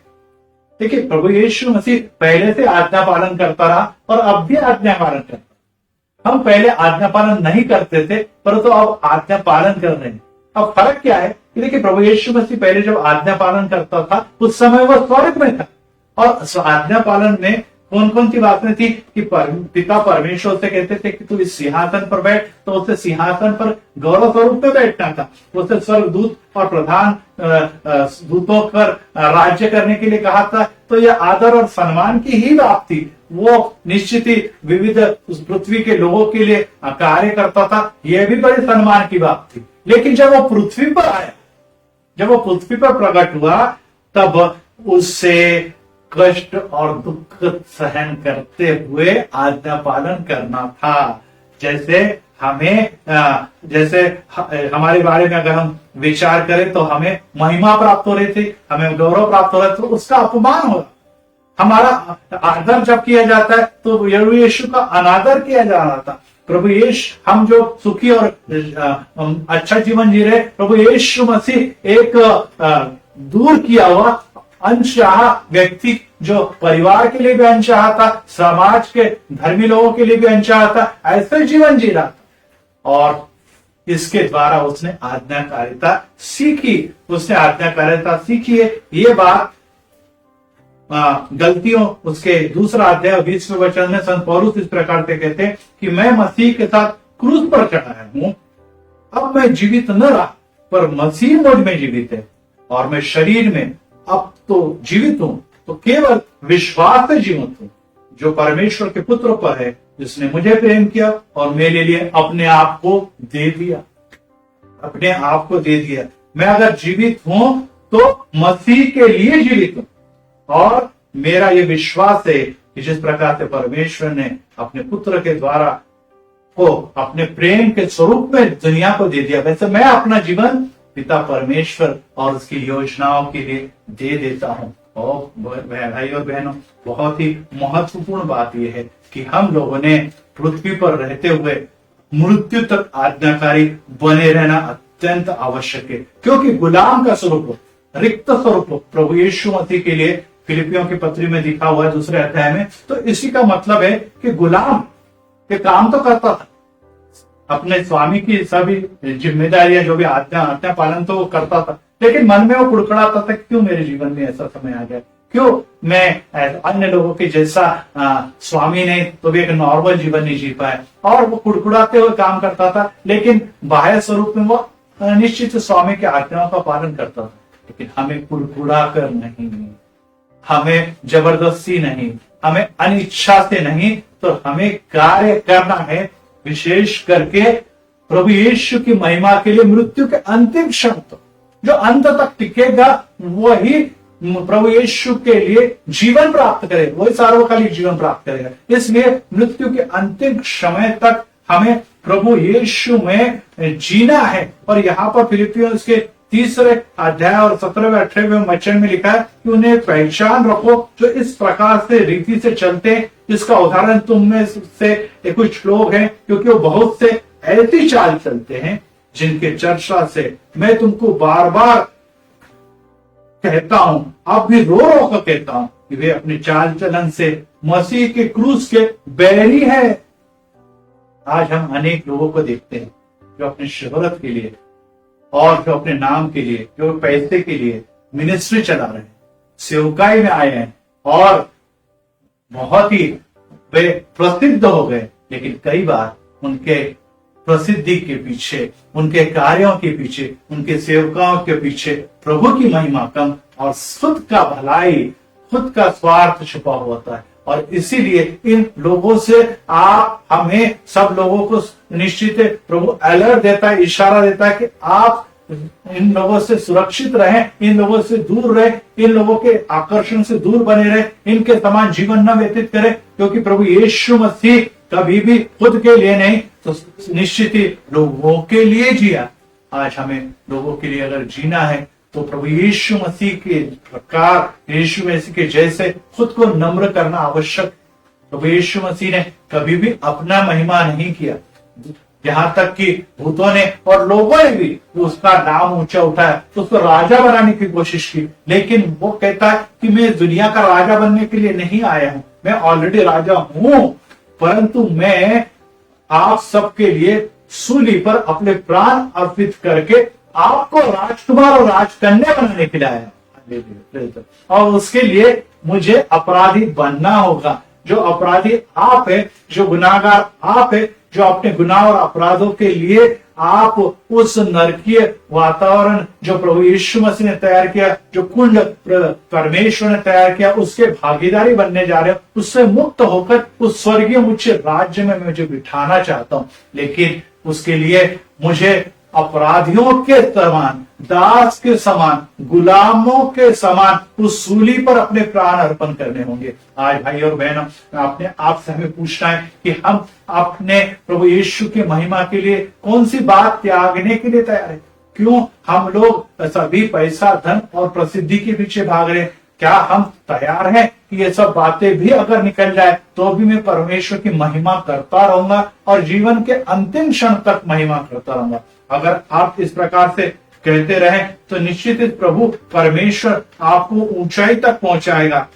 देखिए, प्रभु यीशु मसीह पहले से आज्ञा पालन करता रहा और अब भी आज्ञा पालन करता। हम पहले आज्ञा पालन नहीं करते थे, परंतु अब आज्ञा पालन कर रहे हैं। अब फर्क क्या है कि देखिए, प्रभु यीशु मसीह पहले जब आज्ञा पालन करता था उस समय वह स्वर्ग में था, और आज्ञा पालन में कौन कौन सी बातें थी कि पिता परमेश्वर से कहते थे कि तू इस सिंहासन पर बैठ, तो उसे सिंहासन पर गौरव स्वरूप में बैठना था। उसे स्वर्गदूत और प्रधान दूतों पर राज्य करने के लिए कहा था। तो यह आदर और सम्मान की ही बात थी। वो निश्चित ही विविध उस पृथ्वी के लोगों के लिए कार्य करता था, यह भी बड़े सम्मान की बात थी। लेकिन जब वो पृथ्वी पर आया, जब वो पृथ्वी पर प्रकट हुआ, तब उससे कष्ट और दुख सहन करते हुए आज्ञा पालन करना था। जैसे हमें जैसे हमारे बारे में अगर हम विचार करें तो हमें महिमा प्राप्त हो रही थी, हमें गौरव प्राप्त हो रहा था, तो उसका अपमान होगा। हमारा आदर जब किया जाता है तो प्रभु यीशु का अनादर किया जा रहा था। प्रभु यीशु, हम जो सुखी और अच्छा जीवन जी रहे, प्रभु यीशु मसीह एक दूर किया हुआ अनचाहा व्यक्ति जो परिवार के लिए भी अनचाहा था, समाज के धर्मी लोगों के लिए भी अनचाहा था, ऐसे जीवन जी रहा था। और इसके द्वारा उसने आज्ञाकारिता सीखी, उसने आज्ञाकारिता सीखी है। ये बात गलतियों उसके दूसरा अध्याय 20वें वचन में संत पौलुस इस प्रकार से कहते हैं कि मैं मसीह के साथ क्रूस पर चढ़ाया हूं, अब मैं जीवित न रहा पर मसीह मुझ में जीवित है, और मैं शरीर में अब तो जीवित हूं तो केवल विश्वास से जीवित हूं जो परमेश्वर के पुत्र पर है, जिसने मुझे प्रेम किया और मेरे लिए अपने आप को दे दिया, अपने आप को दे दिया। मैं अगर जीवित हूं तो मसीह के लिए जीवित हूं, और मेरा ये विश्वास है कि जिस प्रकार से परमेश्वर ने अपने पुत्र के द्वारा को अपने प्रेम के स्वरूप में दुनिया को दे दिया, वैसे मैं अपना जीवन पिता परमेश्वर और उसकी योजनाओं के लिए दे देता हूं। और भाई और बहनों, बहुत ही महत्वपूर्ण बात यह है कि हम लोगों ने पृथ्वी पर रहते हुए मृत्यु तक आज्ञाकारी बने रहना अत्यंत आवश्यक है, क्योंकि गुलाम का स्वरूप, रिक्त स्वरूप प्रभु यीशु मसीह के लिए फिलिपियों की पत्री में लिखा हुआ है 2 अध्याय में। तो इसी का मतलब है कि गुलाम के काम तो करता था, अपने स्वामी की सभी जिम्मेदारियां जो भी आज्ञा पालन तो वो करता था, लेकिन मन में वो कुड़कुड़ाता था, क्यों मेरे जीवन में ऐसा समय आ गया, क्यों मैं अन्य लोगों के जैसा स्वामी नहीं तो भी एक नॉर्मल जीवन नहीं जी पाया। और वो कुड़कुड़ाते हुए काम करता था, लेकिन बाह्य स्वरूप में वो निश्चित स्वामी के आज्ञाओं का पालन करता था। लेकिन हमें कुड़कुड़ा कर नहीं, हमें जबरदस्ती नहीं, हमें अनिच्छा से नहीं, तो हमें कार्य करना है, विशेष करके प्रभु यीशु की महिमा के लिए मृत्यु के अंतिम क्षण तक, जो अंत तक टिकेगा वही प्रभु यीशु के लिए जीवन प्राप्त करे, वही सार्वकालिक जीवन प्राप्त करेगा। इसलिए मृत्यु के अंतिम समय तक हमें प्रभु यीशु में जीना है। और यहाँ पर फिलिपियों के 3 अध्याय और 17वें-18वें वचन में लिखा है कि उन्हें पहचान रखो जो इस प्रकार से रीति से चलते हैं, जिसका उदाहरण तुम में से कुछ लोग हैं, क्योंकि वो बहुत से ऐसी चाल चलते हैं जिनके चर्चा से मैं तुमको बार बार कहता हूं, अब भी रो रो कर कहता हूं कि वे अपने चाल चलन से मसीह के क्रूस के बैरी है। आज हम अनेक लोगों को देखते हैं जो अपने शोहरत के लिए और जो अपने नाम के लिए, जो पैसे के लिए मिनिस्ट्री चला रहे हैं, सेवकाई में आए हैं और बहुत ही वे प्रसिद्ध हो गए, लेकिन कई बार उनके प्रसिद्धि के पीछे, उनके कार्यों के पीछे, उनके सेवकाओं के पीछे प्रभु की महिमा कम और खुद का भलाई, खुद का स्वार्थ छुपा होता है। और इसीलिए इन लोगों से आप हमें सब लोगों को निश्चित प्रभु अलर्ट देता है, इशारा देता है कि आप इन लोगों से सुरक्षित रहें, इन लोगों से दूर रहें, इन लोगों के आकर्षण से दूर बने रहें, इनके समान जीवन न व्यतीत करें, क्योंकि प्रभु यीशु मसीह कभी भी खुद के लिए नहीं तो निश्चित ही लोगों के लिए जिया। आज हमें लोगों के लिए अगर जीना है तो प्रभु यीशु मसीह के प्रकार, यीशु मसीह के जैसे खुद को नम्र करना आवश्यक। प्रभु यीशु मसीह ने कभी भी अपना महिमा नहीं किया, यहाँ तक कि भूतों ने और लोगों ने भी उसका नाम ऊंचा उठाया, तो उसको राजा बनाने की कोशिश की, लेकिन वो कहता है कि मैं दुनिया का राजा बनने के लिए नहीं आया हूं, मैं ऑलरेडी राजा हूं, परंतु मैं आप सबके लिए सूली पर अपने प्राण अर्पित करके आपको राजकुमार और राजकन्या बनाने के लिए आया। और उसके लिए मुझे अपराधी बनना होगा। जो अपराधी आप है, जो गुनाहगार आप है, जो अपने गुनाह और अपराधों के लिए आप उस नरकीय वातावरण जो प्रभु यीशु मसीह ने तैयार किया, जो कुंड परमेश्वर ने तैयार किया, उसके भागीदारी बनने जा रहे हो, उससे मुक्त होकर उस स्वर्गीय उच्च राज्य में मुझे बिठाना चाहता हूं। लेकिन उसके लिए मुझे अपराधियों के समान, दास के समान, गुलामों के समान उस सूली पर अपने प्राण अर्पण करने होंगे। आज भाई और बहनों, अपने आप से हमें पूछना है कि हम अपने प्रभु यीशु की महिमा के लिए कौन सी बात त्यागने के लिए तैयार है। क्यों हम लोग सभी पैसा, धन और प्रसिद्धि के पीछे भाग रहे हैं? क्या हम तैयार हैं कि ये सब बातें भी अगर निकल जाए तो भी मैं परमेश्वर की महिमा करता रहूंगा और जीवन के अंतिम क्षण तक महिमा करता रहूंगा? अगर आप इस प्रकार से कहते रहे तो निश्चित ही प्रभु परमेश्वर आपको ऊंचाई तक पहुंचाएगा।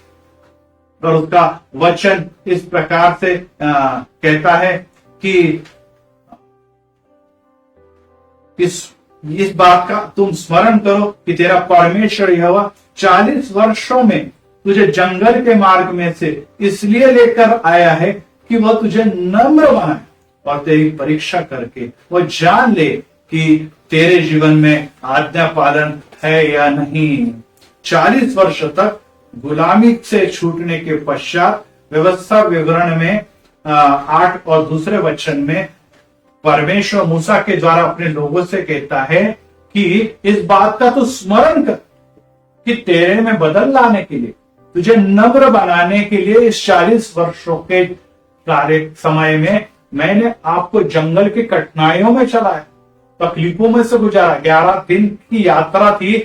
और उसका वचन इस प्रकार से कहता है कि इस बात का तुम स्मरण करो कि तेरा परमेश्वर यहोवा 40 वर्षों में तुझे जंगल के मार्ग में से इसलिए लेकर आया है कि वह तुझे नम्र बनाए और तेरी परीक्षा करके वह जान ले कि तेरे जीवन में आज्ञा पालन है या नहीं। 40 वर्ष तक गुलामी से छूटने के पश्चात व्यवस्था विवरण में 8 और दूसरे वचन में परमेश्वर मूसा के द्वारा अपने लोगों से कहता है कि इस बात का तो स्मरण कर कि तेरे में बदल लाने के लिए, तुझे नम्र बनाने के लिए इस 40 वर्षों के कार्य समय में मैंने आपको जंगल की कठिनाइयों में चलाया, तकलीफों में से गुजारा। 11 दिन की यात्रा थी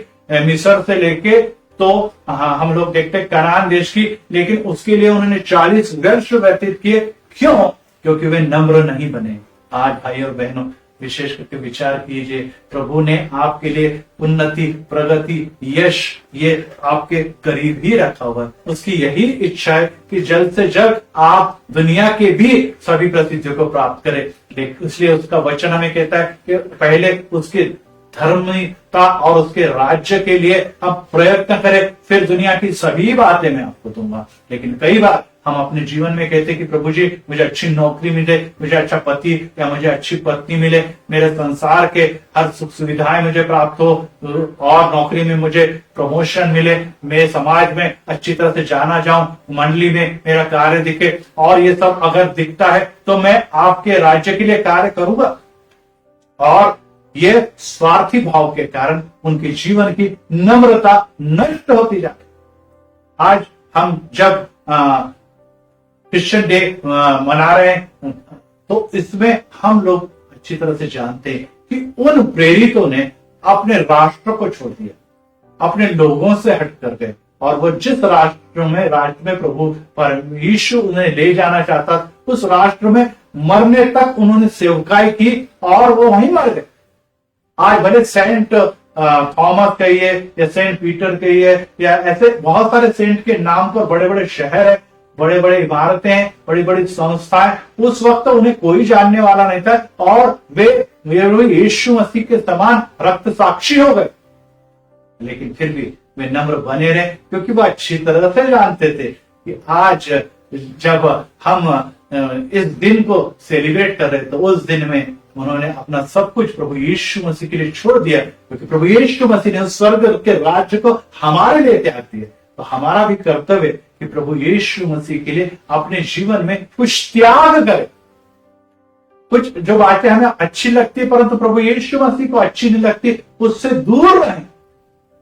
मिस्र से लेके तो हम लोग देखते कनान देश की, लेकिन उसके लिए उन्होंने 40 वर्ष व्यतीत किए। क्यों? क्योंकि वे नम्र नहीं बने। आज भाई और बहनों विशेष करके विचार कीजिए, प्रभु ने आपके लिए उन्नति, प्रगति, यश ये आपके करीब ही रखा हुआ है। उसकी यही इच्छा है कि जल्द से जल्द आप दुनिया के भी सभी प्रसिद्धियों को प्राप्त करें। इसलिए उसका वचन हमें कहता है कि पहले उसके धर्मिकता और उसके राज्य के लिए हम प्रयत्न करें, फिर दुनिया की सभी बातें मैं आपको दूंगा। लेकिन कई बार हम अपने जीवन में कहते हैं कि प्रभु जी मुझे अच्छी नौकरी मिले, मुझे अच्छा पति या मुझे अच्छी पत्नी मिले, मेरे संसार के हर सुख सुविधाएं मुझे प्राप्त हो और नौकरी में मुझे प्रमोशन मिले, मैं समाज में अच्छी तरह से जाना जाऊं, मंडली में मेरा कार्य दिखे, और ये सब अगर दिखता है तो मैं आपके राज्य के लिए कार्य करूंगा। और ये स्वार्थी भाव के कारण उनके जीवन की नम्रता नष्ट होती जाती। आज हम जब क्रिश्चियन डे मना रहे हैं तो इसमें हम लोग अच्छी तरह से जानते हैं कि उन प्रेरितों ने अपने राष्ट्र को छोड़ दिया, अपने लोगों से हट कर गए, और वो जिस राष्ट्र में प्रभु यीशु उन्हें ले जाना चाहता उस राष्ट्र में मरने तक उन्होंने सेवकाई की और वो वहीं मर गए। आज भले सेंट थॉमस कहिए या सेंट पीटर कहिए या ऐसे बहुत सारे सेंट के नाम पर बड़े बड़े शहर है, बड़े बड़े इमारतें हैं, बड़ी बड़ी संस्थाएं, उस वक्त उन्हें कोई जानने वाला नहीं था और वे यीशु मसीह के समान रक्त साक्षी हो गए। लेकिन फिर भी वे नम्र बने रहे क्योंकि वो अच्छी तरह से जानते थे कि आज जब हम इस दिन को सेलिब्रेट कर रहे तो उस दिन में उन्होंने अपना सब कुछ प्रभु यीशु मसीह के लिए छोड़ दिया, क्योंकि प्रभु यीशु मसीह ने स्वर्ग के राज्य को हमारे लिए त्याग दिया। तो हमारा भी कर्तव्य कि प्रभु यीशु मसीह के लिए अपने जीवन में कुछ त्याग करें। कुछ जो बातें हमें अच्छी लगती है परंतु प्रभु यीशु मसीह को अच्छी नहीं लगती, उससे दूर रहें।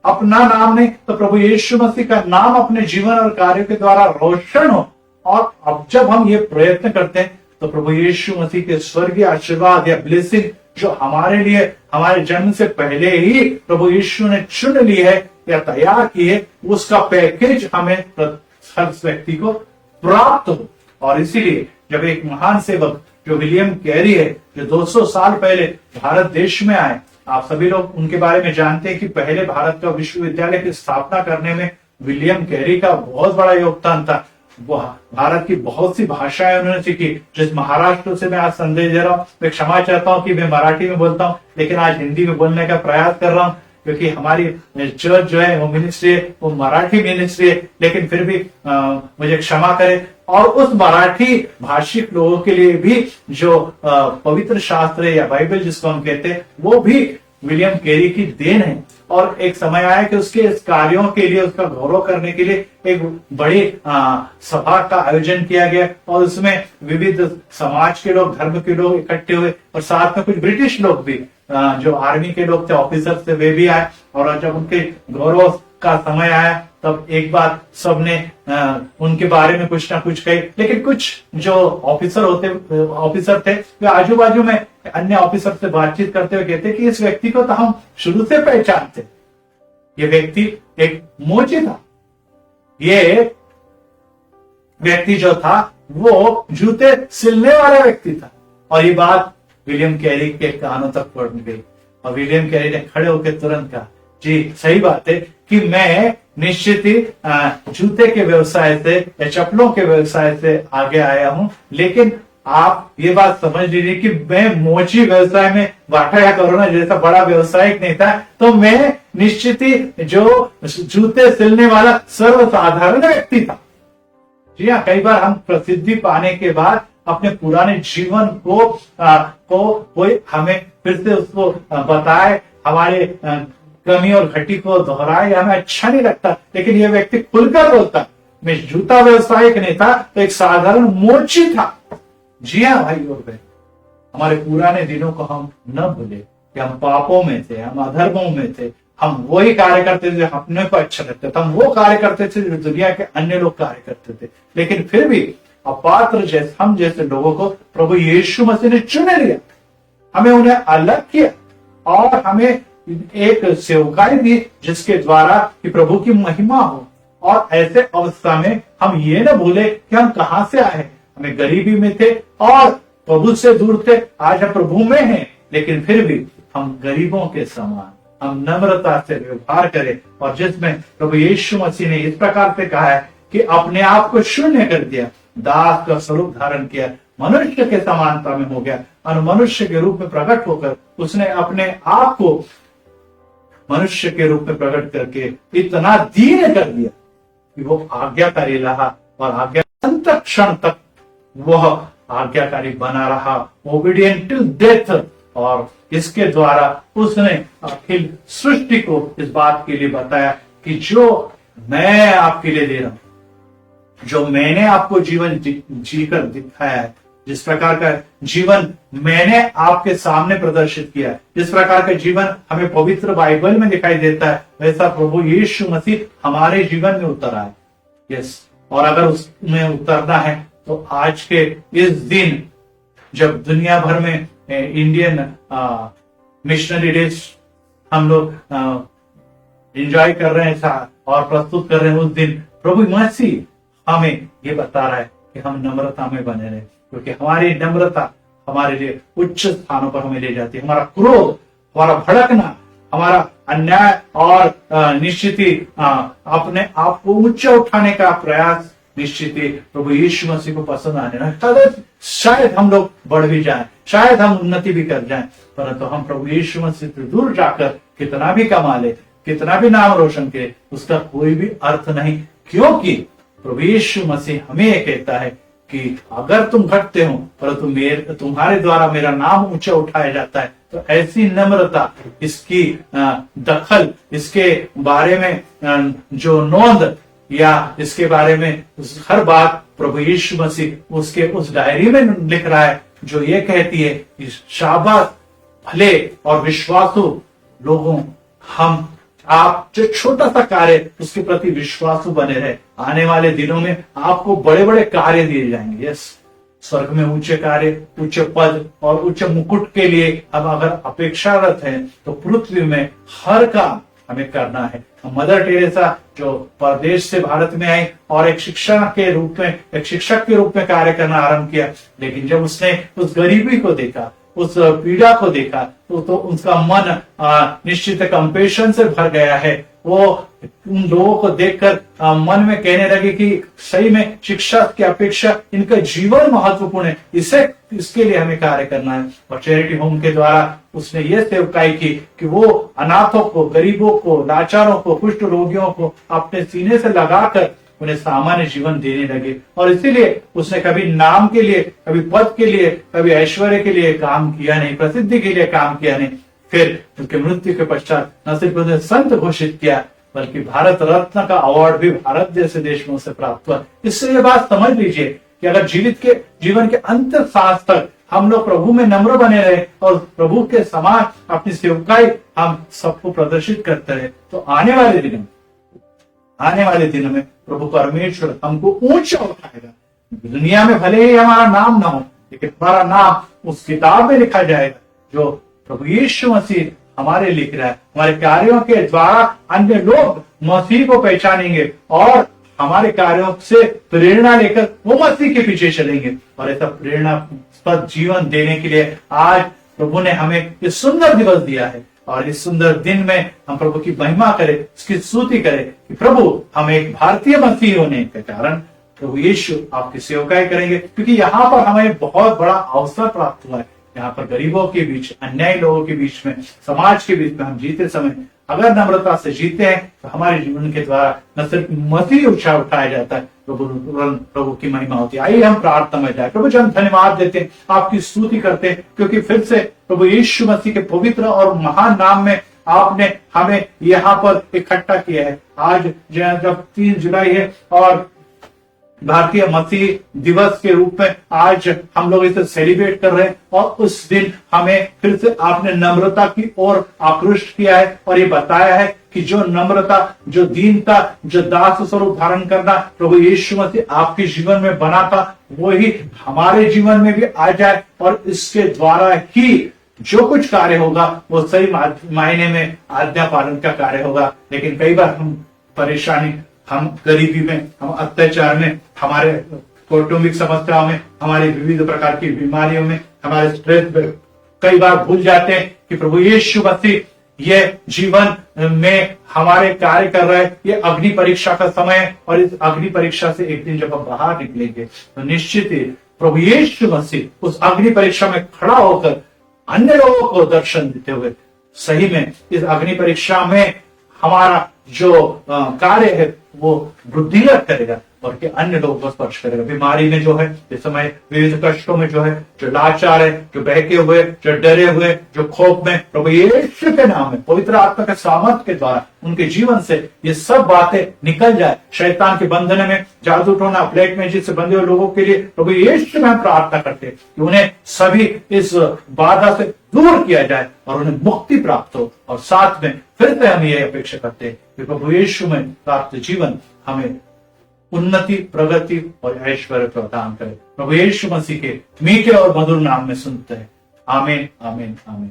अपना नाम नहीं तो प्रभु यीशु मसीह का नाम अपने जीवन और कार्यों के द्वारा रोशन हो। और अब जब हम ये प्रयत्न करते हैं तो प्रभु यीशु मसीह के स्वर्गीय आशीर्वाद या ब्लेसिंग जो हमारे लिए हमारे जन्म से पहले ही प्रभु यीशु ने चुन ली है या तैयार की है, उसका पैकेज हमें हर व्यक्ति को प्राप्त हो। और इसीलिए जब एक महान सेवक जो विलियम कैरी है, जो 200 साल पहले भारत देश में आए, आप सभी लोग उनके बारे में जानते हैं कि पहले भारत का विश्वविद्यालय की स्थापना करने में विलियम कैरी का बहुत बड़ा योगदान था। भारत की बहुत सी भाषाएं उन्होंने सीखी। जिस महाराष्ट्र से मैं आज संदेश दे रहा हूँ, मैं क्षमा चाहता हूँ कि मैं मराठी में बोलता हूँ, लेकिन आज हिंदी में बोलने का प्रयास कर रहा हूँ क्योंकि हमारी चर्च जो है वो मिनिस्ट्री है, वो मराठी मिनिस्ट्री है। लेकिन फिर भी मुझे क्षमा करें। और उस मराठी भाषिक लोगों के लिए भी जो पवित्र शास्त्र या बाइबल जिसको हम कहते हैं, वो भी विलियम कैरी की देन है। और एक समय आया कि उसके इस कार्यों के लिए, उसका गौरव करने के लिए एक बड़ी सभा का आयोजन किया गया और उसमें विविध समाज के लोग, धर्म के लोग इकट्ठे हुए और साथ में कुछ ब्रिटिश लोग भी, जो आर्मी के लोग थे, ऑफिसर थे, वे भी आए। और जब उनके गौरव का समय आया तब एक बात सबने उनके बारे में कुछ ना कुछ कही। लेकिन कुछ जो ऑफिसर थे वे आजू बाजू में अन्य ऑफिसर से बातचीत करते हुए कहते कि इस व्यक्ति को तो हम शुरू से पहचानते, ये व्यक्ति एक मोची था, ये व्यक्ति जो था वो जूते सिलने वाला व्यक्ति था। और ये बात विलियम कैरी के कानों तक पहुंच गई। और विलियम कैरी ने खड़े होकर तुरंत कहा, जी सही बात है कि मैं निश्चित ही जूते के व्यवसाय से या चप्पलों के व्यवसाय से आगे आया हूं, लेकिन आप ये बात समझ लीजिए कि मैं मोची व्यवसाय में बाटा या कोरोना जैसा बड़ा व्यवसायिक नहीं था, तो मैं निश्चित ही जो जूते सिलने वाला सर्वसाधारण व्यक्ति था। जी हाँ, कई बार हम प्रसिद्धि पाने के बाद अपने पुराने जीवन को कोई हमें फिर से उसको बताए, हमारे कमी और घटी को दोहराए, हमें अच्छा नहीं लगता। लेकिन यह व्यक्ति खुलकर बोलता, मैं जूता व्यवसायिक नहीं था, तो एक साधारण मोची था। जी हाँ भाई और बहन, हमारे पुराने दिनों को हम न भूले कि हम पापों में थे, हम अधर्मों में थे, हम वही कार्य करते थे जो अपने को अच्छा लगता था, हम वो कार्य करते थे जो दुनिया के अन्य लोग कार्य करते थे। लेकिन फिर भी अपात्र जैसे हम जैसे लोगों को प्रभु यीशु मसीह ने चुन लिया, हमें उन्हें अलग किया और हमें एक सेवकाई दी जिसके द्वारा कि प्रभु की महिमा हो। और ऐसे अवस्था में हम ये न भूले कि हम कहां से आए, हमें गरीबी में थे और प्रभु से दूर थे, आज हम प्रभु में हैं, लेकिन फिर भी हम गरीबों के समान हम नम्रता से व्यवहार करें। और जिसमें प्रभु यीशु मसीह ने इस प्रकार से कहा है कि अपने आप को शून्य कर दिया, दास का स्वरूप धारण किया, मनुष्य के समानता में हो गया और मनुष्य के रूप में प्रकट होकर उसने अपने आप को मनुष्य के रूप में प्रकट करके इतना दीन कर दिया कि वो आज्ञाकारी रहा और आज्ञा अंत क्षण तक वह आज्ञाकारी बना रहा, ओबीडिएंट टिल डेथ। और इसके द्वारा उसने अखिल सृष्टि को इस बात के लिए बताया कि जो मैं आपके लिए दे रहा हूं, जो मैंने आपको जीवन जीकर दिखाया है, जिस प्रकार का जीवन मैंने आपके सामने प्रदर्शित किया है, जिस प्रकार का जीवन हमें पवित्र बाइबल में दिखाई देता है, वैसा प्रभु यीशु मसीह हमारे जीवन में उतरा है। यस, और अगर उसमें उतरना है तो आज के इस दिन जब दुनिया भर में इंडियन मिशनरी डेज हम लोग एंजॉय कर रहे हैं और प्रस्तुत कर रहे हैं, उस दिन प्रभु मसीह हमें ये बता रहा है कि हम नम्रता में बने रहे, क्योंकि हमारी नम्रता हमारे लिए उच्च स्थानों पर हमें ले जाती है। हमारा क्रोध, हमारा भड़कना, हमारा अन्याय और निश्चित ही अपने आप को ऊंचा उठाने का प्रयास निश्चित ही प्रभु यीशु मसीह को पसंद आने लगा। शायद हम लोग बढ़ भी जाएं, शायद हम उन्नति भी कर जाएं, परंतु हम प्रभु यीशु मसीह से दूर जाकर कितना भी कमा ले, कितना भी नाम रोशन करे, उसका कोई भी अर्थ नहीं। क्योंकि प्रभु यीशु मसीह हमें यह कहता है कि अगर तुम घटते हो परंतु तुम्हारे द्वारा मेरा नाम ऊंचा उठाया जाता है, तो ऐसी नम्रता, इसकी दखल, इसके बारे में जो नोंद या इसके बारे में हर बात प्रभु यीशु मसीह उसके उस डायरी में लिख रहा है, जो ये कहती है कि शाबाश भले और विश्वासु लोगों, हम आप जो छोटा सा कार्य उसके प्रति विश्वासु बने रहे, आने वाले दिनों में आपको बड़े बड़े कार्य दिए जाएंगे। यस, स्वर्ग में ऊंचे कार्य, उच्च पद और उच्च मुकुट के लिए हम अगर अपेक्षारत हैं, तो पृथ्वी में हर काम हमें करना है। मदर टेरेसा जो परदेश से भारत में आई और एक शिक्षक के रूप में कार्य करना आरंभ किया, लेकिन जब उसने उस गरीबी को देखा, उस पीड़ा को देखा, तो उसका मन निश्चित कंपेशन से भर गया है। वो उन लोगों को देखकर मन में कहने लगे कि सही में शिक्षा की अपेक्षा इनका जीवन महत्वपूर्ण है, इसके लिए हमें कार्य करना है। और चैरिटी होम के द्वारा उसने ये सेवकाई की कि वो अनाथों को, गरीबों को, लाचारों को, कुष्ठ रोगियों को अपने सीने से लगाकर उन्हें सामान्य जीवन देने लगे। और इसीलिए उसने कभी नाम के लिए, कभी पद के लिए, कभी ऐश्वर्य के लिए काम किया नहीं, प्रसिद्धि के लिए काम किया नहीं। फिर उसके मृत्यु के पश्चात न सिर्फ उन्हें संत घोषित किया, बल्कि भारत रत्न का अवार्ड भी भारत जैसे देश में उसे प्राप्त हुआ। इससे ये बात समझ लीजिए कि अगर जीवन के अंत सांस तक हम लोग प्रभु में नम्र बने रहे और प्रभु के समान अपनी सेवकाई हम सबको प्रदर्शित करते रहे, तो आने वाले दिनों में प्रभु परमेश्वर हमको ऊंचा उठाएगा। दुनिया में भले ही हमारा नाम ना हो, लेकिन हमारा नाम उस किताब में लिखा जाएगा जो प्रभु यीशु मसीह हमारे लिख रहा है। हमारे कार्यों के द्वारा अन्य लोग मसीह को पहचानेंगे और हमारे कार्यों से प्रेरणा लेकर वो मसीह के पीछे चलेंगे। और ऐसा प्रेरणास्पद जीवन देने के लिए आज प्रभु ने हमें ये सुंदर दिवस दिया है और इस सुंदर दिन में हम प्रभु की महिमा करें, इसकी स्तुति करें कि प्रभु हमें एक भारतीय मसीह होने के कारण प्रभु यीशु आपकी सेवकाई करेंगे, क्योंकि यहाँ पर हमें बहुत बड़ा अवसर प्राप्त हुआ है। यहाँ पर गरीबों के बीच, अन्यायी लोगों के बीच में, समाज के बीच में हम जीते समय अगर नम्रता से जीते हैं तो हमारे जीवन के द्वारा न सिर्फ मसीह ऊंचा उठाया जाता है, प्रभु की महिमा होती है। आइए हम प्रार्थना में जाए। प्रभु जी हम धन्यवाद देते हैं, आपकी स्तुति करते हैं, क्योंकि फिर से प्रभु यीशु मसीह के पवित्र और महान नाम में आपने हमें यहाँ पर इकट्ठा किया है। आज जब 3 जुलाई है और भारतीय मसीह दिवस के रूप में आज हम लोग इसे सेलिब्रेट कर रहे हैं, और उस दिन हमें फिर से आपने नम्रता की ओर आकृष्ट किया है और ये बताया है कि जो नम्रता, जो दीनता, जो दास स्वरूप धारण करना प्रभु यीशु मसीह आपके जीवन में बना था, वो ही हमारे जीवन में भी आ जाए और इसके द्वारा ही जो कुछ कार्य होगा वो सही मायने में आज्ञा पालन का कार्य होगा। लेकिन कई बार हम परेशानी, हम गरीबी में, हम अत्याचार में, हमारे कौटुंबिक समस्याओं में, हमारी विविध प्रकार की बीमारियों में, हमारे स्ट्रेस में कई बार भूल जाते हैं कि प्रभु यीशु मसीह ये जीवन में हमारे कार्य कर रहे हैं। ये अग्नि परीक्षा का समय है और इस अग्नि परीक्षा से एक दिन जब हम बाहर निकलेंगे तो निश्चित ही प्रभु यीशु मसीह उस अग्नि परीक्षा में खड़ा होकर अन्य लोगों को दर्शन देते हुए सही में इस अग्नि परीक्षा में हमारा जो कार्य है वो वृद्धिगत करेगा और कि अन्य लोगों को स्पर्श करेगा। बीमारी में जो है इस समय, विविध कष्टों में जो है, जो लाचार है, जो बहके हुए, जो डरे हुए, जो खौफ में, प्रभु यीशु के नाम में पवित्र आत्मा के सामर्थ के द्वारा उनके जीवन से ये सब बातें निकल जाए। शैतान के बंधन में, जादू टोना, ब्लैक मैजिक से बंधे हुए लोगों के लिए प्रभु यीशु में हम प्रार्थना करते हैं कि उन्हें सभी इस बाधा से दूर किया जाए और उन्हें मुक्ति प्राप्त हो। और साथ में फिर से हम ये अपेक्षा करते हैं कि प्रभु यीशु में प्राप्त जीवन हमें उन्नति, प्रगति और ऐश्वर्य प्रदान करे। प्रभु यीशु मसीह के मीठे और मधुर नाम में सुनते हैं। आमीन, आमीन, आमीन।